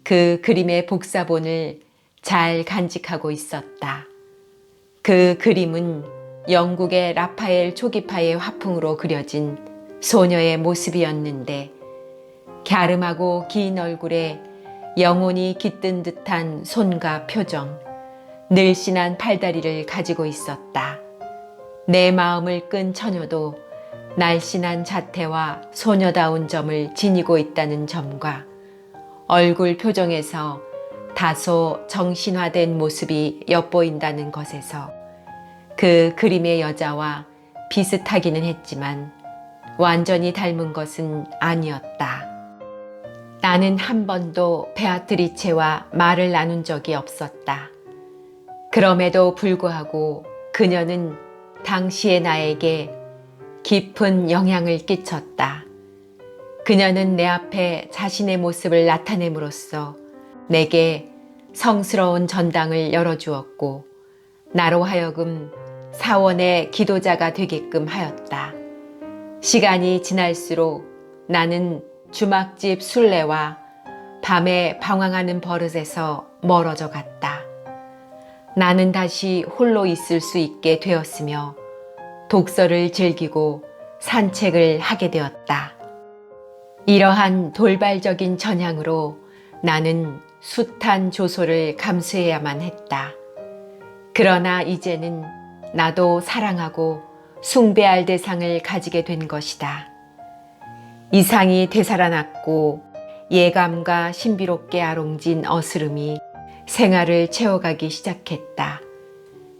그 그림의 복사본을 잘 간직하고 있었다. 그 그림은 영국의 라파엘 초기파의 화풍으로 그려진 소녀의 모습이었는데 갸름하고 긴 얼굴에 영혼이 깃든 듯한 손과 표정, 늘씬한 팔다리를 가지고 있었다. 내 마음을 끈 처녀도 날씬한 자태와 소녀다운 점을 지니고 있다는 점과 얼굴 표정에서 다소 정신화된 모습이 엿보인다는 것에서 그 그림의 여자와 비슷하기는 했지만 완전히 닮은 것은 아니었다. 나는 한 번도 베아트리체와 말을 나눈 적이 없었다. 그럼에도 불구하고 그녀는 당시의 나에게 깊은 영향을 끼쳤다. 그녀는 내 앞에 자신의 모습을 나타냄으로써 내게 성스러운 전당을 열어주었고 나로 하여금 사원의 기도자가 되게끔 하였다. 시간이 지날수록 나는 주막집 순례와 밤에 방황하는 버릇에서 멀어져 갔다. 나는 다시 홀로 있을 수 있게 되었으며 독서를 즐기고 산책을 하게 되었다. 이러한 돌발적인 전향으로 나는 숱한 조소를 감수해야만 했다. 그러나 이제는 나도 사랑하고 숭배할 대상을 가지게 된 것이다. 이상이 되살아났고 예감과 신비롭게 아롱진 어스름이 생활을 채워가기 시작했다.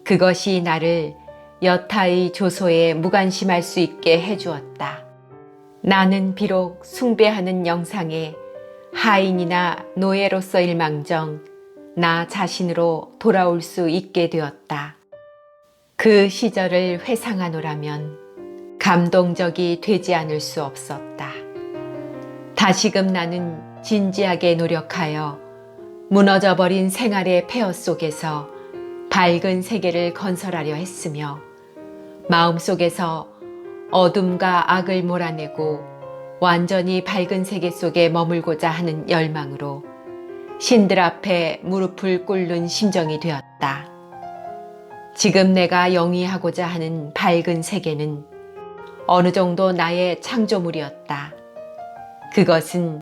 그것이 나를 여타의 조소에 무관심할 수 있게 해주었다. 나는 비록 숭배하는 영상에 하인이나 노예로서 일망정 나 자신으로 돌아올 수 있게 되었다. 그 시절을 회상하노라면 감동적이 되지 않을 수 없었다. 다시금 나는 진지하게 노력하여 무너져버린 생활의 폐허 속에서 밝은 세계를 건설하려 했으며 마음속에서 어둠과 악을 몰아내고 완전히 밝은 세계 속에 머물고자 하는 열망으로 신들 앞에 무릎을 꿇는 심정이 되었다. 지금 내가 영위하고자 하는 밝은 세계는 어느 정도 나의 창조물이었다. 그것은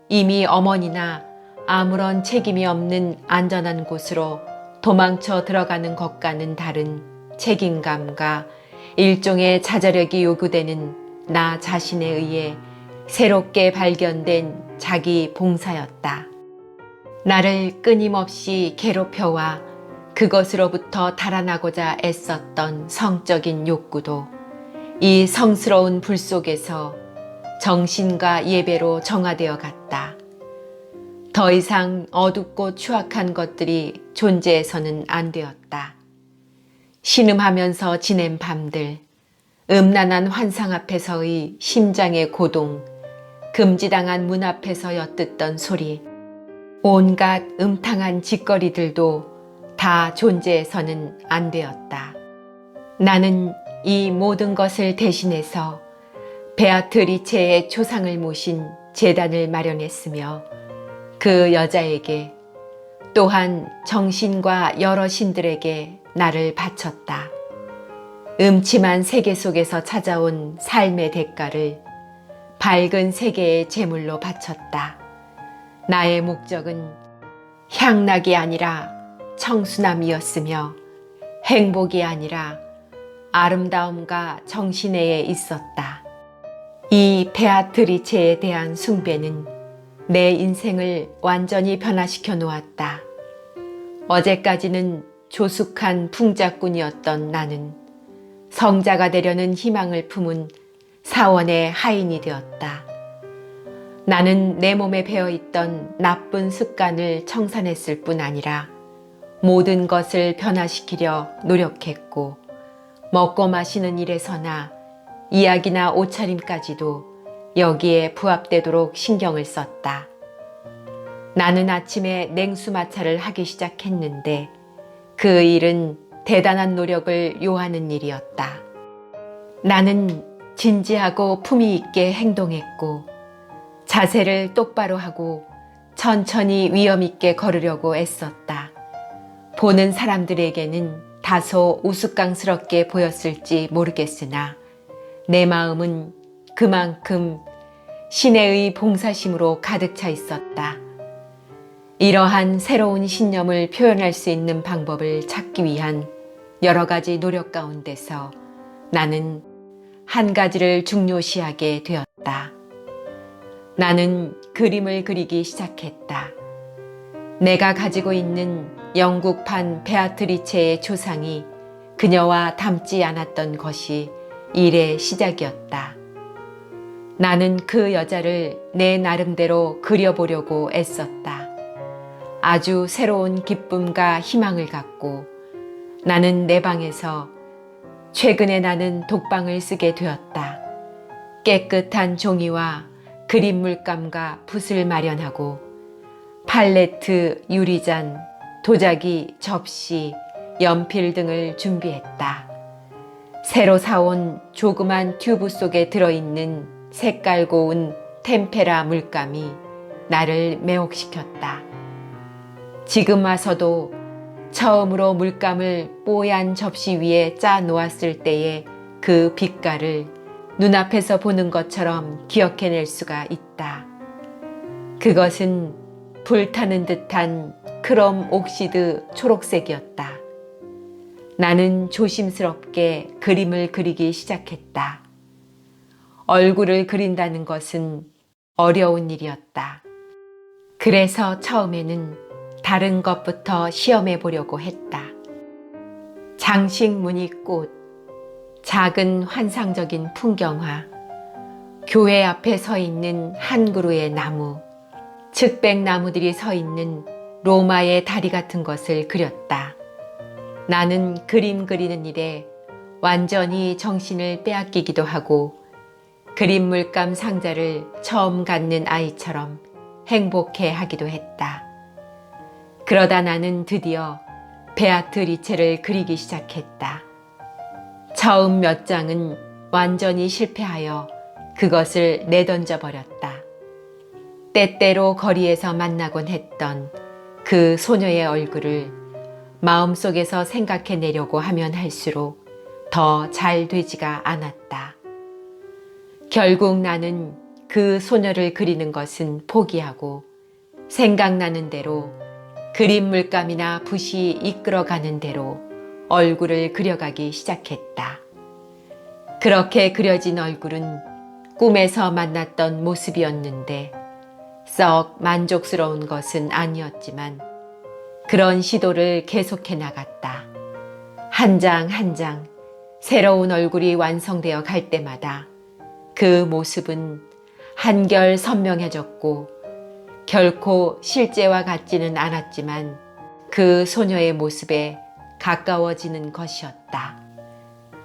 이미 어머니나 아무런 책임이 없는 안전한 곳으로 도망쳐 들어가는 것과는 다른 책임감과 일종의 자제력이 요구되는 나 자신에 의해 새롭게 발견된 자기 봉사였다. 나를 끊임없이 괴롭혀와 그것으로부터 달아나고자 애썼던 성적인 욕구도 이 성스러운 불 속에서 정신과 예배로 정화되어 갔다. 더 이상 어둡고 추악한 것들이 존재해서는 안 되었다. 신음하면서 지낸 밤들, 음란한 환상 앞에서의 심장의 고동, 금지당한 문 앞에서 엿듣던 소리, 온갖 음탕한 짓거리들도 다 존재해서는 안 되었다. 나는 이 모든 것을 대신해서 베아트리체의 초상을 모신 제단을 마련했으며 그 여자에게 또한 정신과 여러 신들에게 나를 바쳤다. 음침한 세계 속에서 찾아온 삶의 대가를 밝은 세계의 제물로 바쳤다. 나의 목적은 향락이 아니라 청순함이었으며 행복이 아니라 아름다움과 정신내에 있었다. 이 베아트리체에 대한 숭배는 내 인생을 완전히 변화시켜 놓았다. 어제까지는 조숙한 풍자꾼이었던 나는 성자가 되려는 희망을 품은 사원의 하인이 되었다. 나는 내 몸에 배어있던 나쁜 습관을 청산했을 뿐 아니라 모든 것을 변화시키려 노력했고 먹고 마시는 일에서나 이야기나 옷차림까지도 여기에 부합되도록 신경을 썼다. 나는 아침에 냉수마찰을 하기 시작했는데 그 일은 대단한 노력을 요하는 일이었다. 나는 진지하고 품위 있게 행동했고 자세를 똑바로 하고 천천히 위험 있게 걸으려고 애썼다. 보는 사람들에게는 다소 우스꽝스럽게 보였을지 모르겠으나 내 마음은 그만큼 신의 봉사심으로 가득 차 있었다. 이러한 새로운 신념을 표현할 수 있는 방법을 찾기 위한 여러 가지 노력 가운데서 나는 한 가지를 중요시하게 되었다. 나는 그림을 그리기 시작했다. 내가 가지고 있는 영국판 베아트리체의 초상이 그녀와 닮지 않았던 것이 일의 시작이었다. 나는 그 여자를 내 나름대로 그려보려고 애썼다. 아주 새로운 기쁨과 희망을 갖고 나는 내 방에서 최근에 나는 독방을 쓰게 되었다. 깨끗한 종이와 그림 물감과 붓을 마련하고 팔레트, 유리잔, 도자기, 접시, 연필 등을 준비했다. 새로 사온 조그만 튜브 속에 들어있는 색깔 고운 템페라 물감이 나를 매혹시켰다. 지금 와서도 처음으로 물감을 뽀얀 접시 위에 짜 놓았을 때의 그 빛깔을 눈앞에서 보는 것처럼 기억해낼 수가 있다. 그것은 불타는 듯한 크롬 옥시드 초록색이었다. 나는 조심스럽게 그림을 그리기 시작했다. 얼굴을 그린다는 것은 어려운 일이었다. 그래서 처음에는 다른 것부터 시험해 보려고 했다. 장식 무늬꽃, 작은 환상적인 풍경화, 교회 앞에 서 있는 한 그루의 나무, 측백나무들이 서 있는 로마의 다리 같은 것을 그렸다. 나는 그림 그리는 일에 완전히 정신을 빼앗기기도 하고 그림 물감 상자를 처음 갖는 아이처럼 행복해 하기도 했다. 그러다 나는 드디어 베아트리체를 그리기 시작했다. 처음 몇 장은 완전히 실패하여 그것을 내던져 버렸다. 때때로 거리에서 만나곤 했던 그 소녀의 얼굴을 마음속에서 생각해내려고 하면 할수록 더 잘 되지가 않았다. 결국 나는 그 소녀를 그리는 것은 포기하고 생각나는 대로 그림 물감이나 붓이 이끌어가는 대로 얼굴을 그려가기 시작했다. 그렇게 그려진 얼굴은 꿈에서 만났던 모습이었는데 썩 만족스러운 것은 아니었지만 그런 시도를 계속해 나갔다. 한 장 한 장 새로운 얼굴이 완성되어 갈 때마다 그 모습은 한결 선명해졌고 결코 실제와 같지는 않았지만 그 소녀의 모습에 가까워지는 것이었다.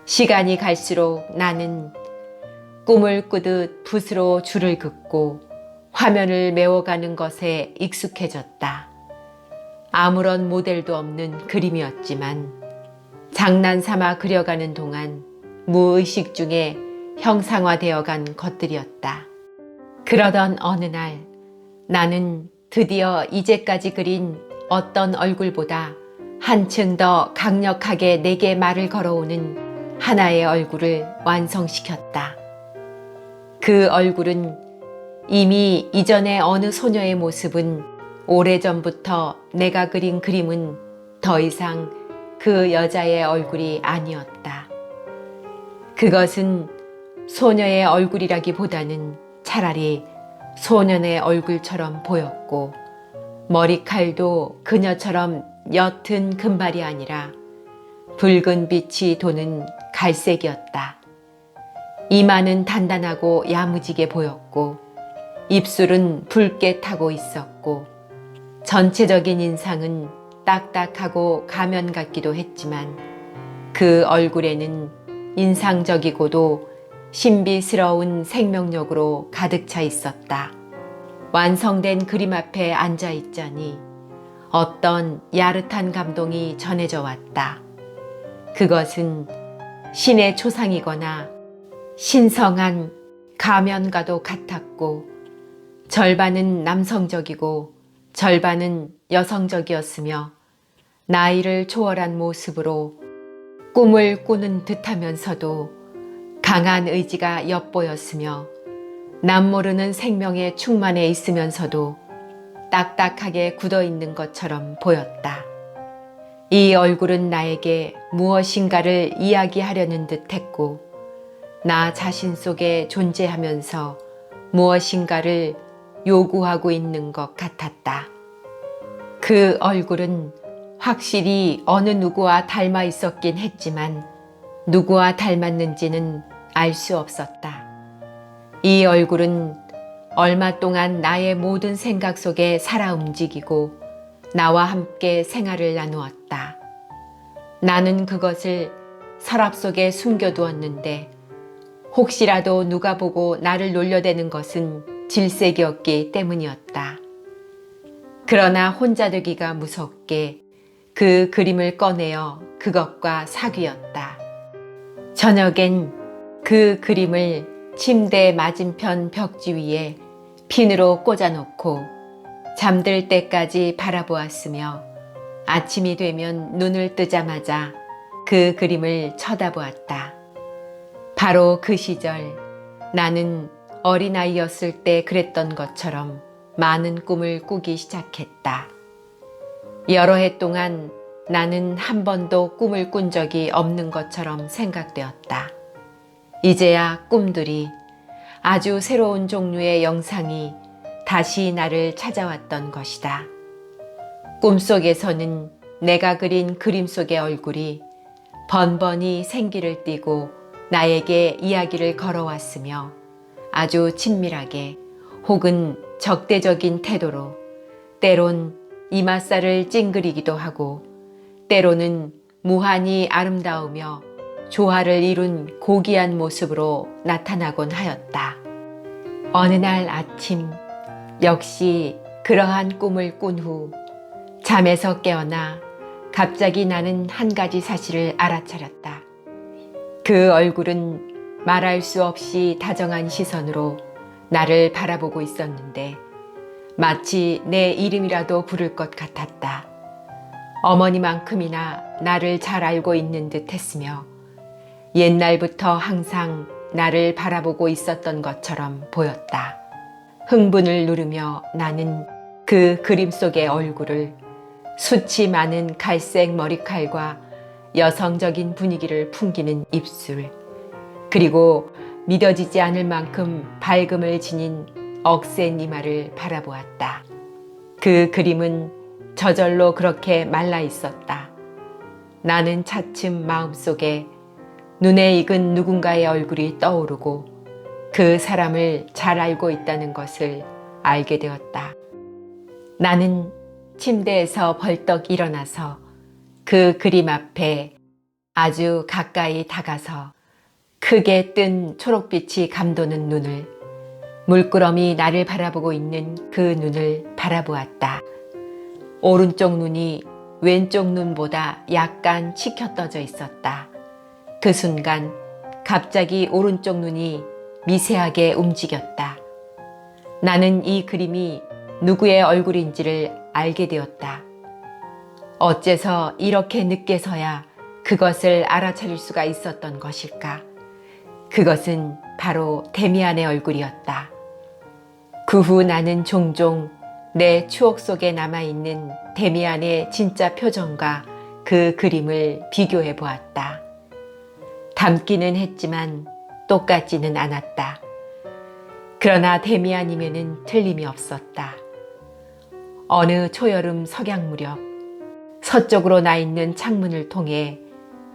시간이 갈수록 나는 꿈을 꾸듯 붓으로 줄을 긋고 화면을 메워가는 것에 익숙해졌다. 아무런 모델도 없는 그림이었지만 장난삼아 그려가는 동안 무의식 중에 형상화되어 간 것들이었다. 그러던 어느 날 나는 드디어 이제까지 그린 어떤 얼굴보다 한층 더 강력하게 내게 말을 걸어오는 하나의 얼굴을 완성시켰다. 그 얼굴은 이미 이전의 어느 소녀의 모습은 오래전부터 내가 그린 그림은 더 이상 그 여자의 얼굴이 아니었다. 그것은 소녀의 얼굴이라기보다는 차라리 소년의 얼굴처럼 보였고 머리칼도 그녀처럼 옅은 금발이 아니라 붉은 빛이 도는 갈색이었다. 이마는 단단하고 야무지게 보였고 입술은 붉게 타고 있었고 전체적인 인상은 딱딱하고 가면 같기도 했지만 그 얼굴에는 인상적이고도 신비스러운 생명력으로 가득 차 있었다. 완성된 그림 앞에 앉아 있자니 어떤 야릇한 감동이 전해져 왔다. 그것은 신의 초상이거나 신성한 가면과도 같았고 절반은 남성적이고 절반은 여성적이었으며 나이를 초월한 모습으로 꿈을 꾸는 듯하면서도 강한 의지가 엿보였으며 남모르는 생명에 충만해 있으면서도 딱딱하게 굳어있는 것처럼 보였다. 이 얼굴은 나에게 무엇인가를 이야기하려는 듯 했고 나 자신 속에 존재하면서 무엇인가를 요구하고 있는 것 같았다. 그 얼굴은 확실히 어느 누구와 닮아 있었긴 했지만 누구와 닮았는지는 알 수 없었다. 이 얼굴은 얼마 동안 나의 모든 생각 속에 살아 움직이고 나와 함께 생활을 나누었다. 나는 그것을 서랍 속에 숨겨두었는데 혹시라도 누가 보고 나를 놀려대는 것은 질색이었기 때문이었다. 그러나 혼자 되기가 무섭게 그 그림을 꺼내어 그것과 사귀었다. 저녁엔 그 그림을 침대 맞은편 벽지 위에 핀으로 꽂아놓고 잠들 때까지 바라보았으며 아침이 되면 눈을 뜨자마자 그 그림을 쳐다보았다. 바로 그 시절 나는 어린아이였을 때 그랬던 것처럼 많은 꿈을 꾸기 시작했다. 여러 해 동안 나는 한 번도 꿈을 꾼 적이 없는 것처럼 생각되었다. 이제야 꿈들이 아주 새로운 종류의 영상이 다시 나를 찾아왔던 것이다. 꿈속에서는 내가 그린 그림 속의 얼굴이 번번이 생기를 띠고 나에게 이야기를 걸어왔으며 아주 친밀하게 혹은 적대적인 태도로 때론 이맛살을 찡그리기도 하고 때로는 무한히 아름다우며 조화를 이룬 고귀한 모습으로 나타나곤 하였다. 어느 날 아침 역시 그러한 꿈을 꾼 후 잠에서 깨어나 갑자기 나는 한 가지 사실을 알아차렸다. 그 얼굴은 말할 수 없이 다정한 시선으로 나를 바라보고 있었는데 마치 내 이름이라도 부를 것 같았다. 어머니만큼이나 나를 잘 알고 있는 듯 했으며 옛날부터 항상 나를 바라보고 있었던 것처럼 보였다. 흥분을 누르며 나는 그 그림 속의 얼굴을 숱이 많은 갈색 머리칼과 여성적인 분위기를 풍기는 입술, 그리고 믿어지지 않을 만큼 밝음을 지닌 억센 이마를 바라보았다. 그 그림은 저절로 그렇게 말라 있었다. 나는 차츰 마음속에 눈에 익은 누군가의 얼굴이 떠오르고 그 사람을 잘 알고 있다는 것을 알게 되었다. 나는 침대에서 벌떡 일어나서 그 그림 앞에 아주 가까이 다가서 크게 뜬 초록빛이 감도는 눈을, 물끄러미 나를 바라보고 있는 그 눈을 바라보았다. 오른쪽 눈이 왼쪽 눈보다 약간 치켜 떠져 있었다. 그 순간 갑자기 오른쪽 눈이 미세하게 움직였다. 나는 이 그림이 누구의 얼굴인지를 알게 되었다. 어째서 이렇게 늦게서야 그것을 알아차릴 수가 있었던 것일까? 그것은 바로 데미안의 얼굴이었다. 그 후 나는 종종 내 추억 속에 남아있는 데미안의 진짜 표정과 그 그림을 비교해 보았다. 닮기는 했지만 똑같지는 않았다. 그러나 데미안이면은 틀림이 없었다. 어느 초여름 석양 무렵 서쪽으로 나 있는 창문을 통해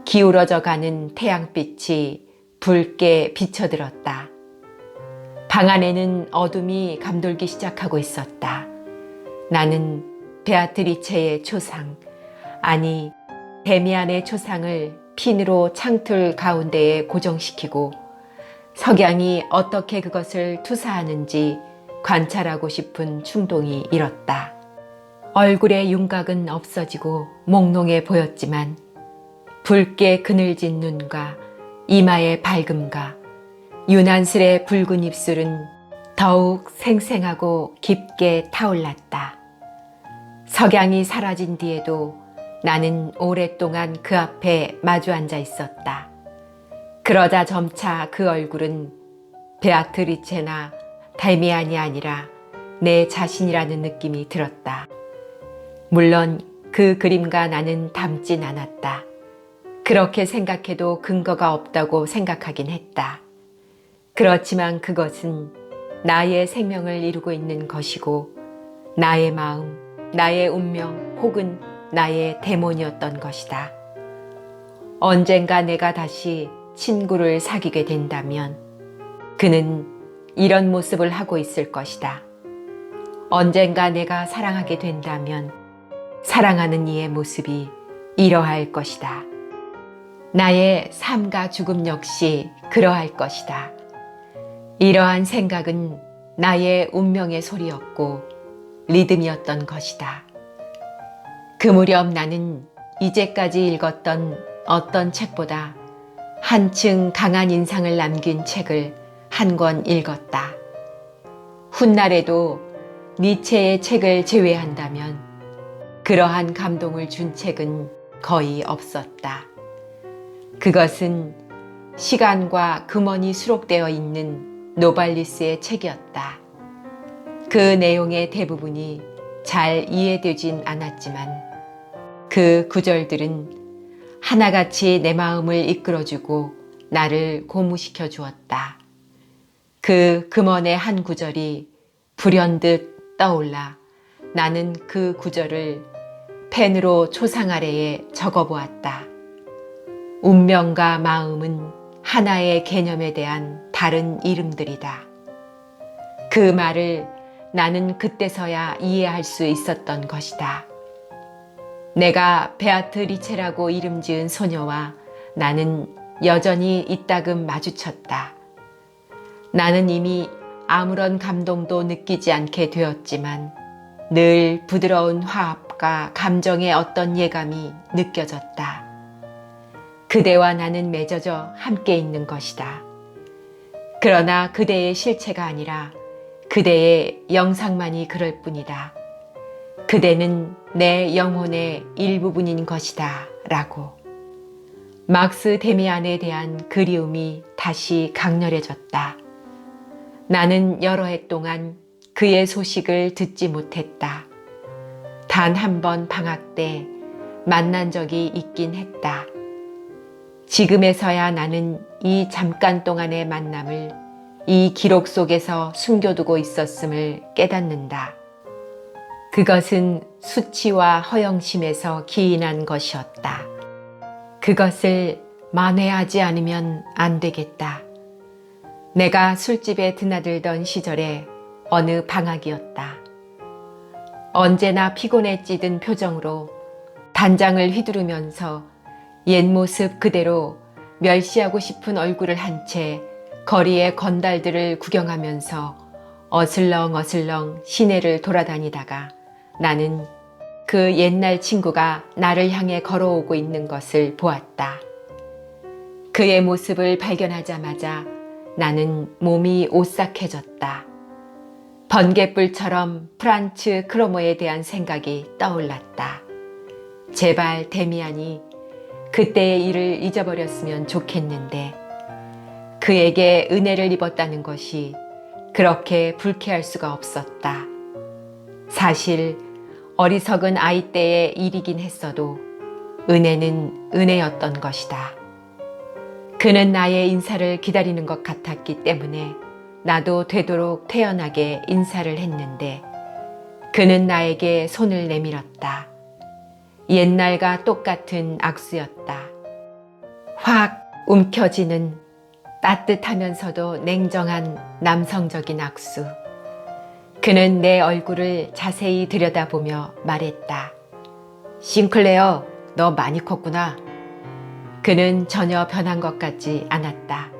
기울어져 가는 태양빛이 붉게 비쳐들었다. 방 안에는 어둠이 감돌기 시작하고 있었다. 나는 베아트리체의 초상, 아니 데미안의 초상을 핀으로 창틀 가운데에 고정시키고 석양이 어떻게 그것을 투사하는지 관찰하고 싶은 충동이 일었다. 얼굴의 윤곽은 없어지고 몽롱해 보였지만 붉게 그늘진 눈과 이마의 밝음과 유난스레 붉은 입술은 더욱 생생하고 깊게 타올랐다. 석양이 사라진 뒤에도 나는 오랫동안 그 앞에 마주 앉아 있었다. 그러자 점차 그 얼굴은 베아트리체나 데미안이 아니라 내 자신이라는 느낌이 들었다. 물론 그 그림과 나는 닮진 않았다. 그렇게 생각해도 근거가 없다고 생각하긴 했다. 그렇지만 그것은 나의 생명을 이루고 있는 것이고 나의 마음, 나의 운명 혹은 나의 데몬이었던 것이다. 언젠가 내가 다시 친구를 사귀게 된다면 그는 이런 모습을 하고 있을 것이다. 언젠가 내가 사랑하게 된다면 사랑하는 이의 모습이 이러할 것이다. 나의 삶과 죽음 역시 그러할 것이다. 이러한 생각은 나의 운명의 소리였고 리듬이었던 것이다. 그 무렵 나는 이제까지 읽었던 어떤 책보다 한층 강한 인상을 남긴 책을 한 권 읽었다. 훗날에도 니체의 책을 제외한다면 그러한 감동을 준 책은 거의 없었다. 그것은 시간과 금원이 수록되어 있는 노발리스의 책이었다. 그 내용의 대부분이 잘 이해되진 않았지만 그 구절들은 하나같이 내 마음을 이끌어주고 나를 고무시켜 주었다. 그 금원의 한 구절이 불현듯 떠올라 나는 그 구절을 펜으로 초상 아래에 적어보았다. 운명과 마음은 하나의 개념에 대한 다른 이름들이다. 그 말을 나는 그때서야 이해할 수 있었던 것이다. 내가 베아트리체라고 이름 지은 소녀와 나는 여전히 이따금 마주쳤다. 나는 이미 아무런 감동도 느끼지 않게 되었지만 늘 부드러운 화합과 감정의 어떤 예감이 느껴졌다. 그대와 나는 맺어져 함께 있는 것이다. 그러나 그대의 실체가 아니라 그대의 영상만이 그럴 뿐이다. 그대는 내 영혼의 일부분인 것이다. 라고. 막스 데미안에 대한 그리움이 다시 강렬해졌다. 나는 여러 해 동안 그의 소식을 듣지 못했다. 단 한 번 방학 때 만난 적이 있긴 했다. 지금에서야 나는 이 잠깐 동안의 만남을 이 기록 속에서 숨겨두고 있었음을 깨닫는다. 그것은 수치와 허영심에서 기인한 것이었다. 그것을 만회하지 않으면 안 되겠다. 내가 술집에 드나들던 시절에 어느 방학이었다. 언제나 피곤에 찌든 표정으로 단장을 휘두르면서 옛 모습 그대로 멸시하고 싶은 얼굴을 한 채 거리의 건달들을 구경하면서 어슬렁어슬렁 시내를 돌아다니다가 나는 그 옛날 친구가 나를 향해 걸어오고 있는 것을 보았다. 그의 모습을 발견하자마자 나는 몸이 오싹해졌다. 번갯불처럼 프란츠 크로모에 대한 생각이 떠올랐다. 제발 데미안이 그때의 일을 잊어버렸으면 좋겠는데 그에게 은혜를 입었다는 것이 그렇게 불쾌할 수가 없었다. 사실 어리석은 아이 때의 일이긴 했어도 은혜는 은혜였던 것이다. 그는 나의 인사를 기다리는 것 같았기 때문에 나도 되도록 태연하게 인사를 했는데 그는 나에게 손을 내밀었다. 옛날과 똑같은 악수였다. 확 움켜쥐는 따뜻하면서도 냉정한 남성적인 악수. 그는 내 얼굴을 자세히 들여다보며 말했다. 싱클레어, 너 많이 컸구나. 그는 전혀 변한 것 같지 않았다.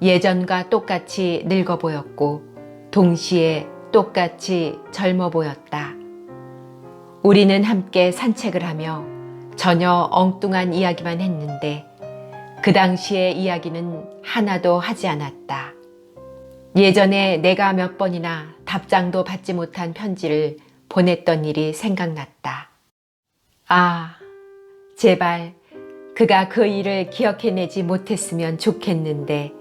예전과 똑같이 늙어 보였고 동시에 똑같이 젊어 보였다. 우리는 함께 산책을 하며 전혀 엉뚱한 이야기만 했는데 그 당시의 이야기는 하나도 하지 않았다. 예전에 내가 몇 번이나 답장도 받지 못한 편지를 보냈던 일이 생각났다. 아, 제발 그가 그 일을 기억해내지 못했으면 좋겠는데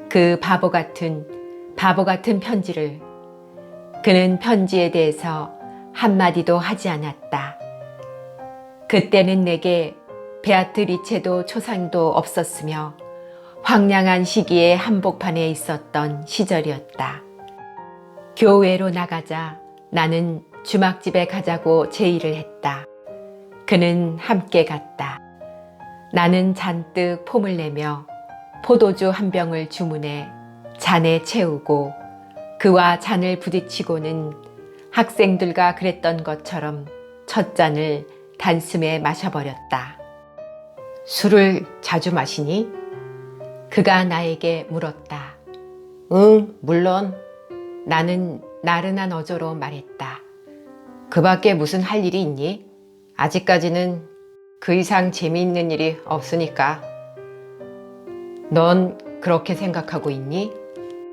그 바보 같은 편지를. 그는 편지에 대해서 한마디도 하지 않았다. 그때는 내게 베아트리체도 초상도 없었으며 황량한 시기에 한복판에 있었던 시절이었다. 교회로 나가자 나는 주막집에 가자고 제의를 했다. 그는 함께 갔다. 나는 잔뜩 폼을 내며 포도주 한 병을 주문해 잔에 채우고 그와 잔을 부딪히고는 학생들과 그랬던 것처럼 첫 잔을 단숨에 마셔버렸다. 술을 자주 마시니? 그가 나에게 물었다. 응, 물론. 나는 나른한 어조로 말했다. 그 밖에 무슨 할 일이 있니? 아직까지는 그 이상 재미있는 일이 없으니까. 넌 그렇게 생각하고 있니?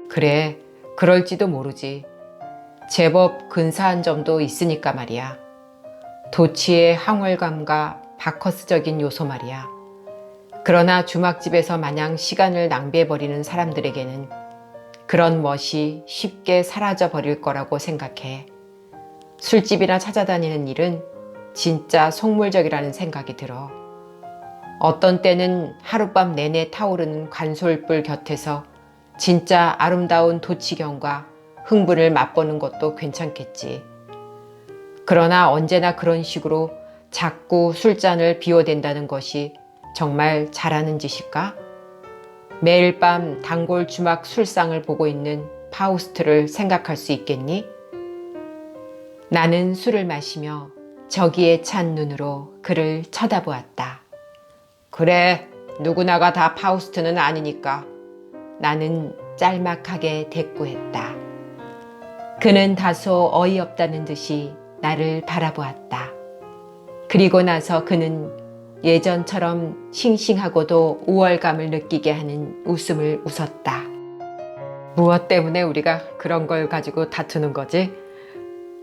그래, 그럴지도 모르지. 제법 근사한 점도 있으니까 말이야. 도치의 황홀감과 바커스적인 요소 말이야. 그러나 주막집에서 마냥 시간을 낭비해버리는 사람들에게는 그런 멋이 쉽게 사라져 버릴 거라고 생각해. 술집이나 찾아다니는 일은 진짜 속물적이라는 생각이 들어. 어떤 때는 하룻밤 내내 타오르는 관솔불 곁에서 진짜 아름다운 도치경과 흥분을 맛보는 것도 괜찮겠지. 그러나 언제나 그런 식으로 자꾸 술잔을 비워댄다는 것이 정말 잘하는 짓일까? 매일 밤 단골 주막 술상을 보고 있는 파우스트를 생각할 수 있겠니? 나는 술을 마시며 저기에 찬 눈으로 그를 쳐다보았다. 그래, 누구나가 다 파우스트는 아니니까. 나는 짤막하게 대꾸했다. 그는 다소 어이없다는 듯이 나를 바라보았다. 그리고 나서 그는 예전처럼 싱싱하고도 우월감을 느끼게 하는 웃음을 웃었다. 무엇 때문에 우리가 그런 걸 가지고 다투는 거지?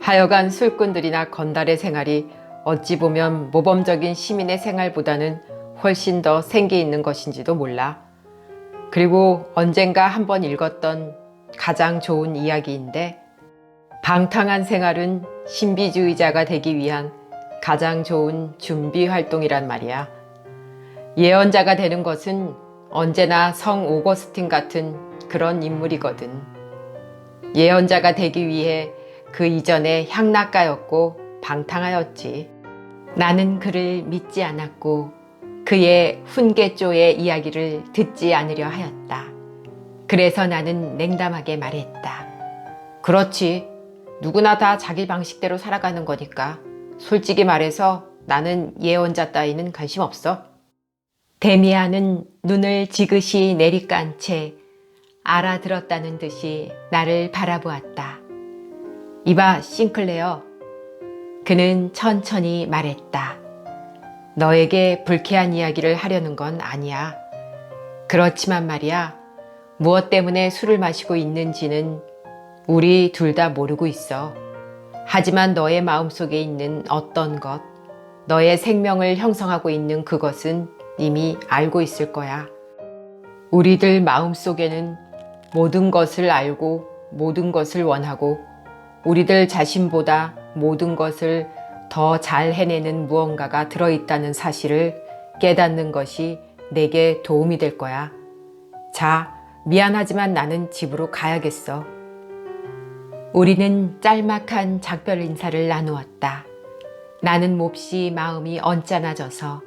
하여간 술꾼들이나 건달의 생활이 어찌 보면 모범적인 시민의 생활보다는 훨씬 더 생기 있는 것인지도 몰라. 그리고 언젠가 한번 읽었던 가장 좋은 이야기인데, 방탕한 생활은 신비주의자가 되기 위한 가장 좋은 준비 활동이란 말이야. 예언자가 되는 것은 언제나 성 오거스틴 같은 그런 인물이거든. 예언자가 되기 위해 그 이전에 향락가였고 방탕하였지. 나는 그를 믿지 않았고 그의 훈계조의 이야기를 듣지 않으려 하였다. 그래서 나는 냉담하게 말했다. 그렇지. 누구나 다 자기 방식대로 살아가는 거니까. 솔직히 말해서 나는 예언자 따위는 관심 없어. 데미안은 눈을 지그시 내리깐 채 알아들었다는 듯이 나를 바라보았다. 이봐, 싱클레어. 그는 천천히 말했다. 너에게 불쾌한 이야기를 하려는 건 아니야. 그렇지만 말이야, 무엇 때문에 술을 마시고 있는지는 우리 둘 다 모르고 있어. 하지만 너의 마음속에 있는 어떤 것, 너의 생명을 형성하고 있는 그것은 이미 알고 있을 거야. 우리들 마음속에는 모든 것을 알고 모든 것을 원하고 우리들 자신보다 모든 것을 더 잘 해내는 무언가가 들어있다는 사실을 깨닫는 것이 내게 도움이 될 거야. 자, 미안하지만 나는 집으로 가야겠어. 우리는 짤막한 작별 인사를 나누었다. 나는 몹시 마음이 언짢아져서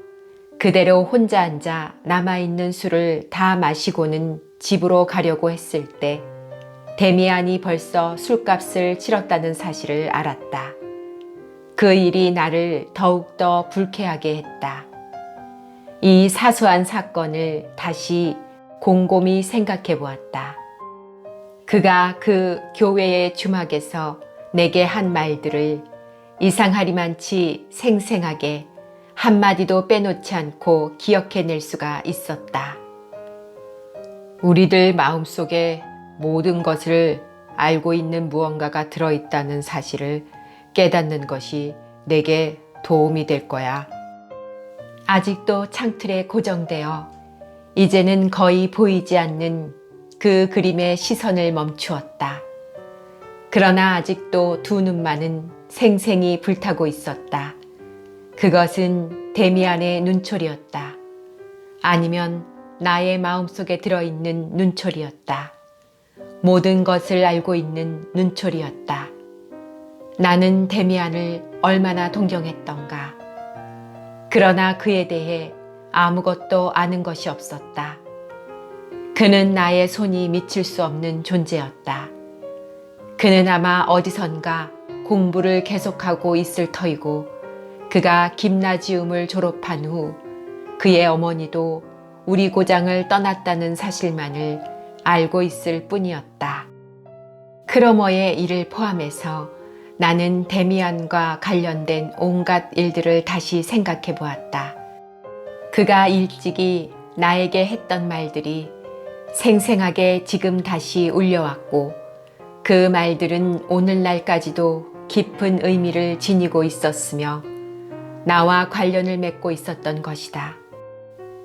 그대로 혼자 앉아 남아있는 술을 다 마시고는 집으로 가려고 했을 때 데미안이 벌써 술값을 치렀다는 사실을 알았다. 그 일이 나를 더욱더 불쾌하게 했다. 이 사소한 사건을 다시 곰곰이 생각해 보았다. 그가 그 교회의 주막에서 내게 한 말들을 이상하리만치 생생하게 한마디도 빼놓지 않고 기억해낼 수가 있었다. 우리들 마음속에 모든 것을 알고 있는 무언가가 들어있다는 사실을 깨닫는 것이 내게 도움이 될 거야. 아직도 창틀에 고정되어 이제는 거의 보이지 않는 그 그림에 시선을 멈추었다. 그러나 아직도 두 눈만은 생생히 불타고 있었다. 그것은 데미안의 눈초리였다. 아니면 나의 마음속에 들어있는 눈초리였다. 모든 것을 알고 있는 눈초리였다. 나는 데미안을 얼마나 동경했던가. 그러나 그에 대해 아무것도 아는 것이 없었다. 그는 나의 손이 미칠 수 없는 존재였다. 그는 아마 어디선가 공부를 계속하고 있을 터이고 그가 김나지움을 졸업한 후 그의 어머니도 우리 고장을 떠났다는 사실만을 알고 있을 뿐이었다. 크로머의 일을 포함해서 나는 데미안과 관련된 온갖 일들을 다시 생각해 보았다. 그가 일찍이 나에게 했던 말들이 생생하게 지금 다시 울려왔고 그 말들은 오늘날까지도 깊은 의미를 지니고 있었으며 나와 관련을 맺고 있었던 것이다.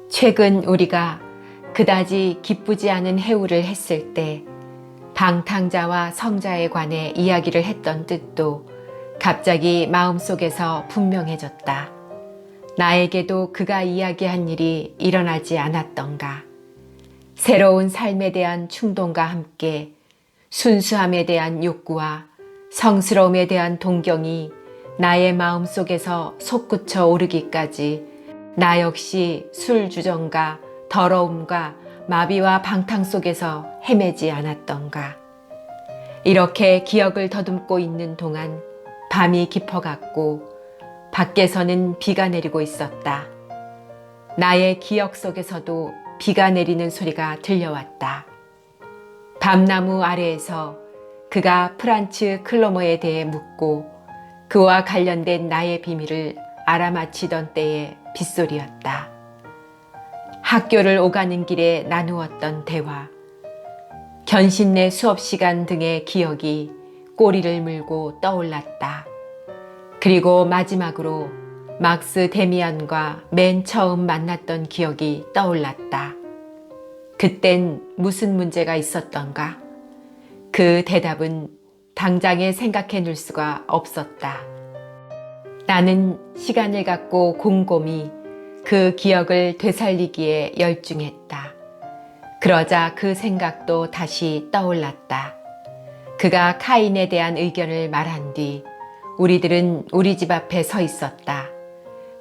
최근 우리가 그다지 기쁘지 않은 해우를 했을 때 방탕자와 성자에 관해 이야기를 했던 뜻도 갑자기 마음속에서 분명해졌다. 나에게도 그가 이야기한 일이 일어나지 않았던가. 새로운 삶에 대한 충동과 함께 순수함에 대한 욕구와 성스러움에 대한 동경이 나의 마음속에서 솟구쳐 오르기까지 나 역시 술주정과 더러움과 마비와 방탕 속에서 헤매지 않았던가. 이렇게 기억을 더듬고 있는 동안 밤이 깊어갔고 밖에서는 비가 내리고 있었다. 나의 기억 속에서도 비가 내리는 소리가 들려왔다. 밤나무 아래에서 그가 프란츠 클로머에 대해 묻고 그와 관련된 나의 비밀을 알아맞히던 때의 빗소리였다. 학교를 오가는 길에 나누었던 대화, 견신내 수업 시간 등의 기억이 꼬리를 물고 떠올랐다. 그리고 마지막으로 막스 데미안과 맨 처음 만났던 기억이 떠올랐다. 그땐 무슨 문제가 있었던가? 그 대답은 당장에 생각해 둘 수가 없었다. 나는 시간을 갖고 곰곰이 그 기억을 되살리기에 열중했다. 그러자 그 생각도 다시 떠올랐다. 그가 카인에 대한 의견을 말한 뒤 우리들은 우리 집 앞에 서 있었다.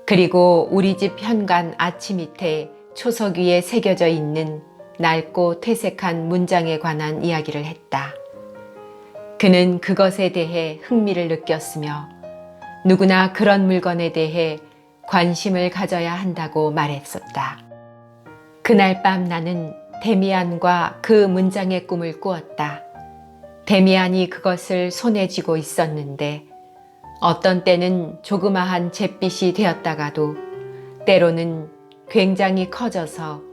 그리고 우리 집 현관 아치 밑에 초석 위에 새겨져 있는 낡고 퇴색한 문장에 관한 이야기를 했다. 그는 그것에 대해 흥미를 느꼈으며 누구나 그런 물건에 대해 관심을 가져야 한다고 말했었다. 그날 밤 나는 데미안과 그 문장의 꿈을 꾸었다. 데미안이 그것을 손에 쥐고 있었는데 어떤 때는 조그마한 잿빛이 되었다가도 때로는 굉장히 커져서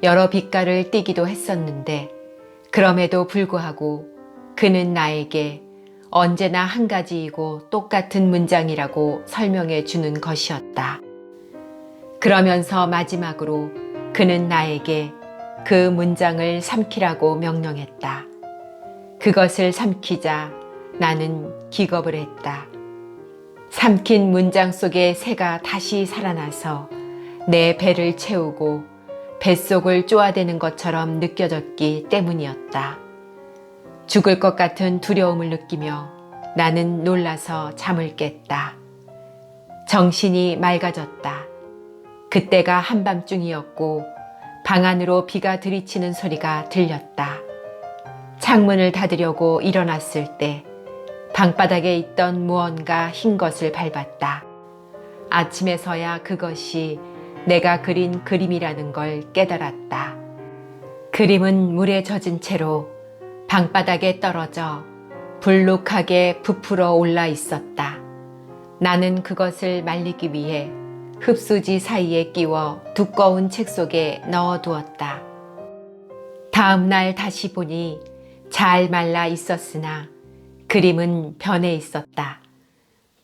여러 빛깔을 띠기도 했었는데 그럼에도 불구하고 그는 나에게 언제나 한 가지이고 똑같은 문장이라고 설명해 주는 것이었다. 그러면서 마지막으로 그는 나에게 그 문장을 삼키라고 명령했다. 그것을 삼키자 나는 기겁을 했다. 삼킨 문장 속의 새가 다시 살아나서 내 배를 채우고 뱃속을 쪼아대는 것처럼 느껴졌기 때문이었다. 죽을 것 같은 두려움을 느끼며 나는 놀라서 잠을 깼다. 정신이 맑아졌다. 그때가 한밤중이었고 방 안으로 비가 들이치는 소리가 들렸다. 창문을 닫으려고 일어났을 때 방바닥에 있던 무언가 흰 것을 밟았다. 아침에서야 그것이 내가 그린 그림이라는 걸 깨달았다. 그림은 물에 젖은 채로 방바닥에 떨어져 불룩하게 부풀어 올라 있었다. 나는 그것을 말리기 위해 흡수지 사이에 끼워 두꺼운 책 속에 넣어두었다. 다음 날 다시 보니 잘 말라 있었으나 그림은 변해 있었다.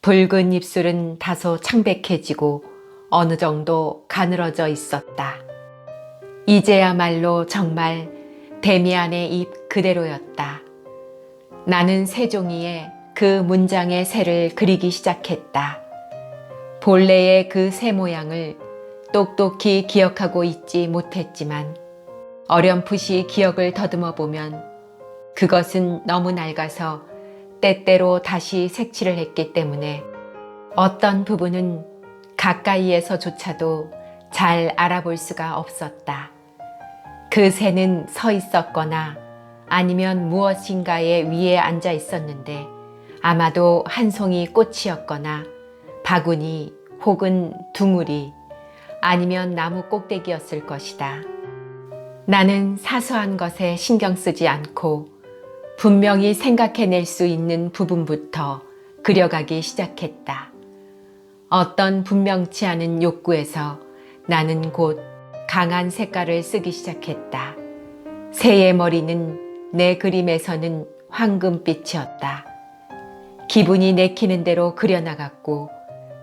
붉은 입술은 다소 창백해지고 어느 정도 가늘어져 있었다. 이제야말로 정말 데미안의 입 그대로였다. 나는 새종이에 그 문장의 새를 그리기 시작했다. 본래의 그 새 모양을 똑똑히 기억하고 있지 못했지만 어렴풋이 기억을 더듬어 보면 그것은 너무 낡아서 때때로 다시 색칠을 했기 때문에 어떤 부분은 가까이에서조차도 잘 알아볼 수가 없었다. 그 새는 서 있었거나 아니면 무엇인가의 위에 앉아 있었는데 아마도 한 송이 꽃이었거나 바구니 혹은 둥우리 아니면 나무 꼭대기였을 것이다. 나는 사소한 것에 신경 쓰지 않고 분명히 생각해낼 수 있는 부분부터 그려가기 시작했다. 어떤 분명치 않은 욕구에서 나는 곧 강한 색깔을 쓰기 시작했다. 새의 머리는 내 그림에서는 황금빛이었다. 기분이 내키는 대로 그려나갔고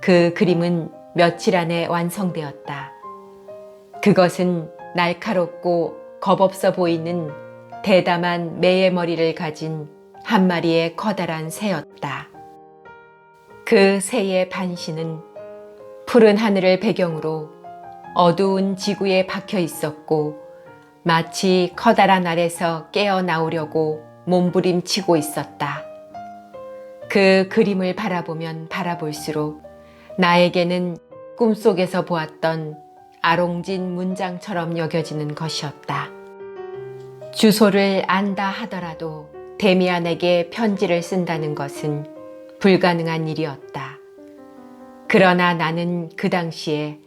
그 그림은 며칠 안에 완성되었다. 그것은 날카롭고 겁없어 보이는 대담한 매의 머리를 가진 한 마리의 커다란 새였다. 그 새의 반신은 푸른 하늘을 배경으로 어두운 지구에 박혀 있었고 마치 커다란 알에서 깨어나오려고 몸부림치고 있었다. 그 그림을 바라보면 바라볼수록 나에게는 꿈속에서 보았던 아롱진 문장처럼 여겨지는 것이었다. 주소를 안다 하더라도 데미안에게 편지를 쓴다는 것은 불가능한 일이었다. 그러나 나는 그 당시에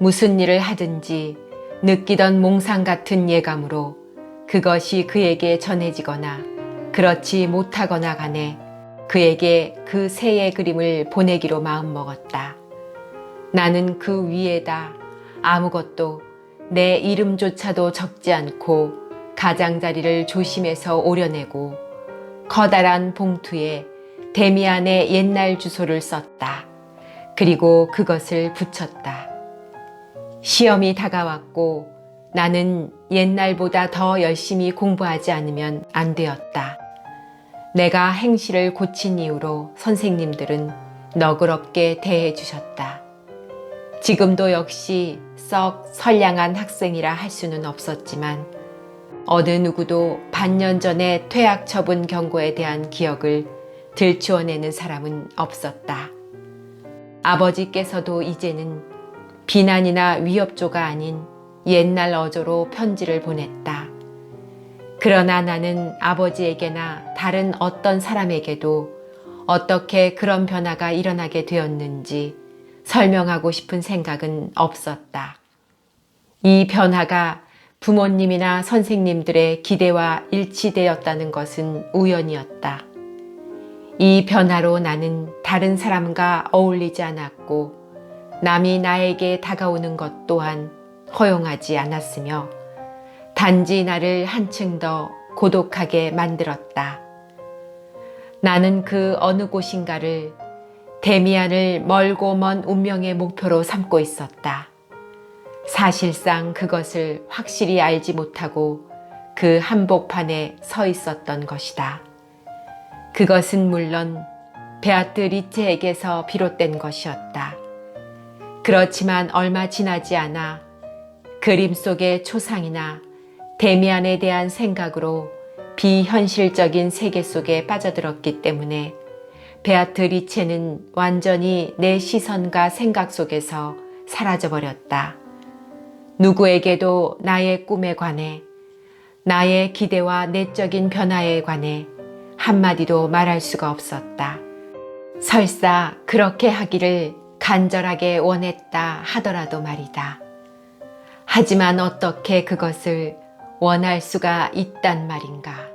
무슨 일을 하든지 느끼던 몽상 같은 예감으로 그것이 그에게 전해지거나 그렇지 못하거나 간에 그에게 그 새의 그림을 보내기로 마음먹었다. 나는 그 위에다 아무것도 내 이름조차도 적지 않고 가장자리를 조심해서 오려내고 커다란 봉투에 데미안의 옛날 주소를 썼다. 그리고 그것을 붙였다. 시험이 다가왔고 나는 옛날보다 더 열심히 공부하지 않으면 안 되었다. 내가 행실을 고친 이후로 선생님들은 너그럽게 대해 주셨다. 지금도 역시 썩 선량한 학생이라 할 수는 없었지만 어느 누구도 반년 전에 퇴학 처분 경고에 대한 기억을 들추어내는 사람은 없었다. 아버지께서도 이제는 비난이나 위협조가 아닌 옛날 어조로 편지를 보냈다. 그러나 나는 아버지에게나 다른 어떤 사람에게도 어떻게 그런 변화가 일어나게 되었는지 설명하고 싶은 생각은 없었다. 이 변화가 부모님이나 선생님들의 기대와 일치되었다는 것은 우연이었다. 이 변화로 나는 다른 사람과 어울리지 않았고 남이 나에게 다가오는 것 또한 허용하지 않았으며 단지 나를 한층 더 고독하게 만들었다. 나는 그 어느 곳인가를 데미안을 멀고 먼 운명의 목표로 삼고 있었다. 사실상 그것을 확실히 알지 못하고 그 한복판에 서 있었던 것이다. 그것은 물론 베아트리체에게서 비롯된 것이었다. 그렇지만 얼마 지나지 않아 그림 속의 초상이나 데미안에 대한 생각으로 비현실적인 세계 속에 빠져들었기 때문에 베아트리체는 완전히 내 시선과 생각 속에서 사라져버렸다. 누구에게도 나의 꿈에 관해, 나의 기대와 내적인 변화에 관해 한마디도 말할 수가 없었다. 설사 그렇게 하기를 간절하게 원했다 하더라도 말이다. 하지만 어떻게 그것을 원할 수가 있단 말인가.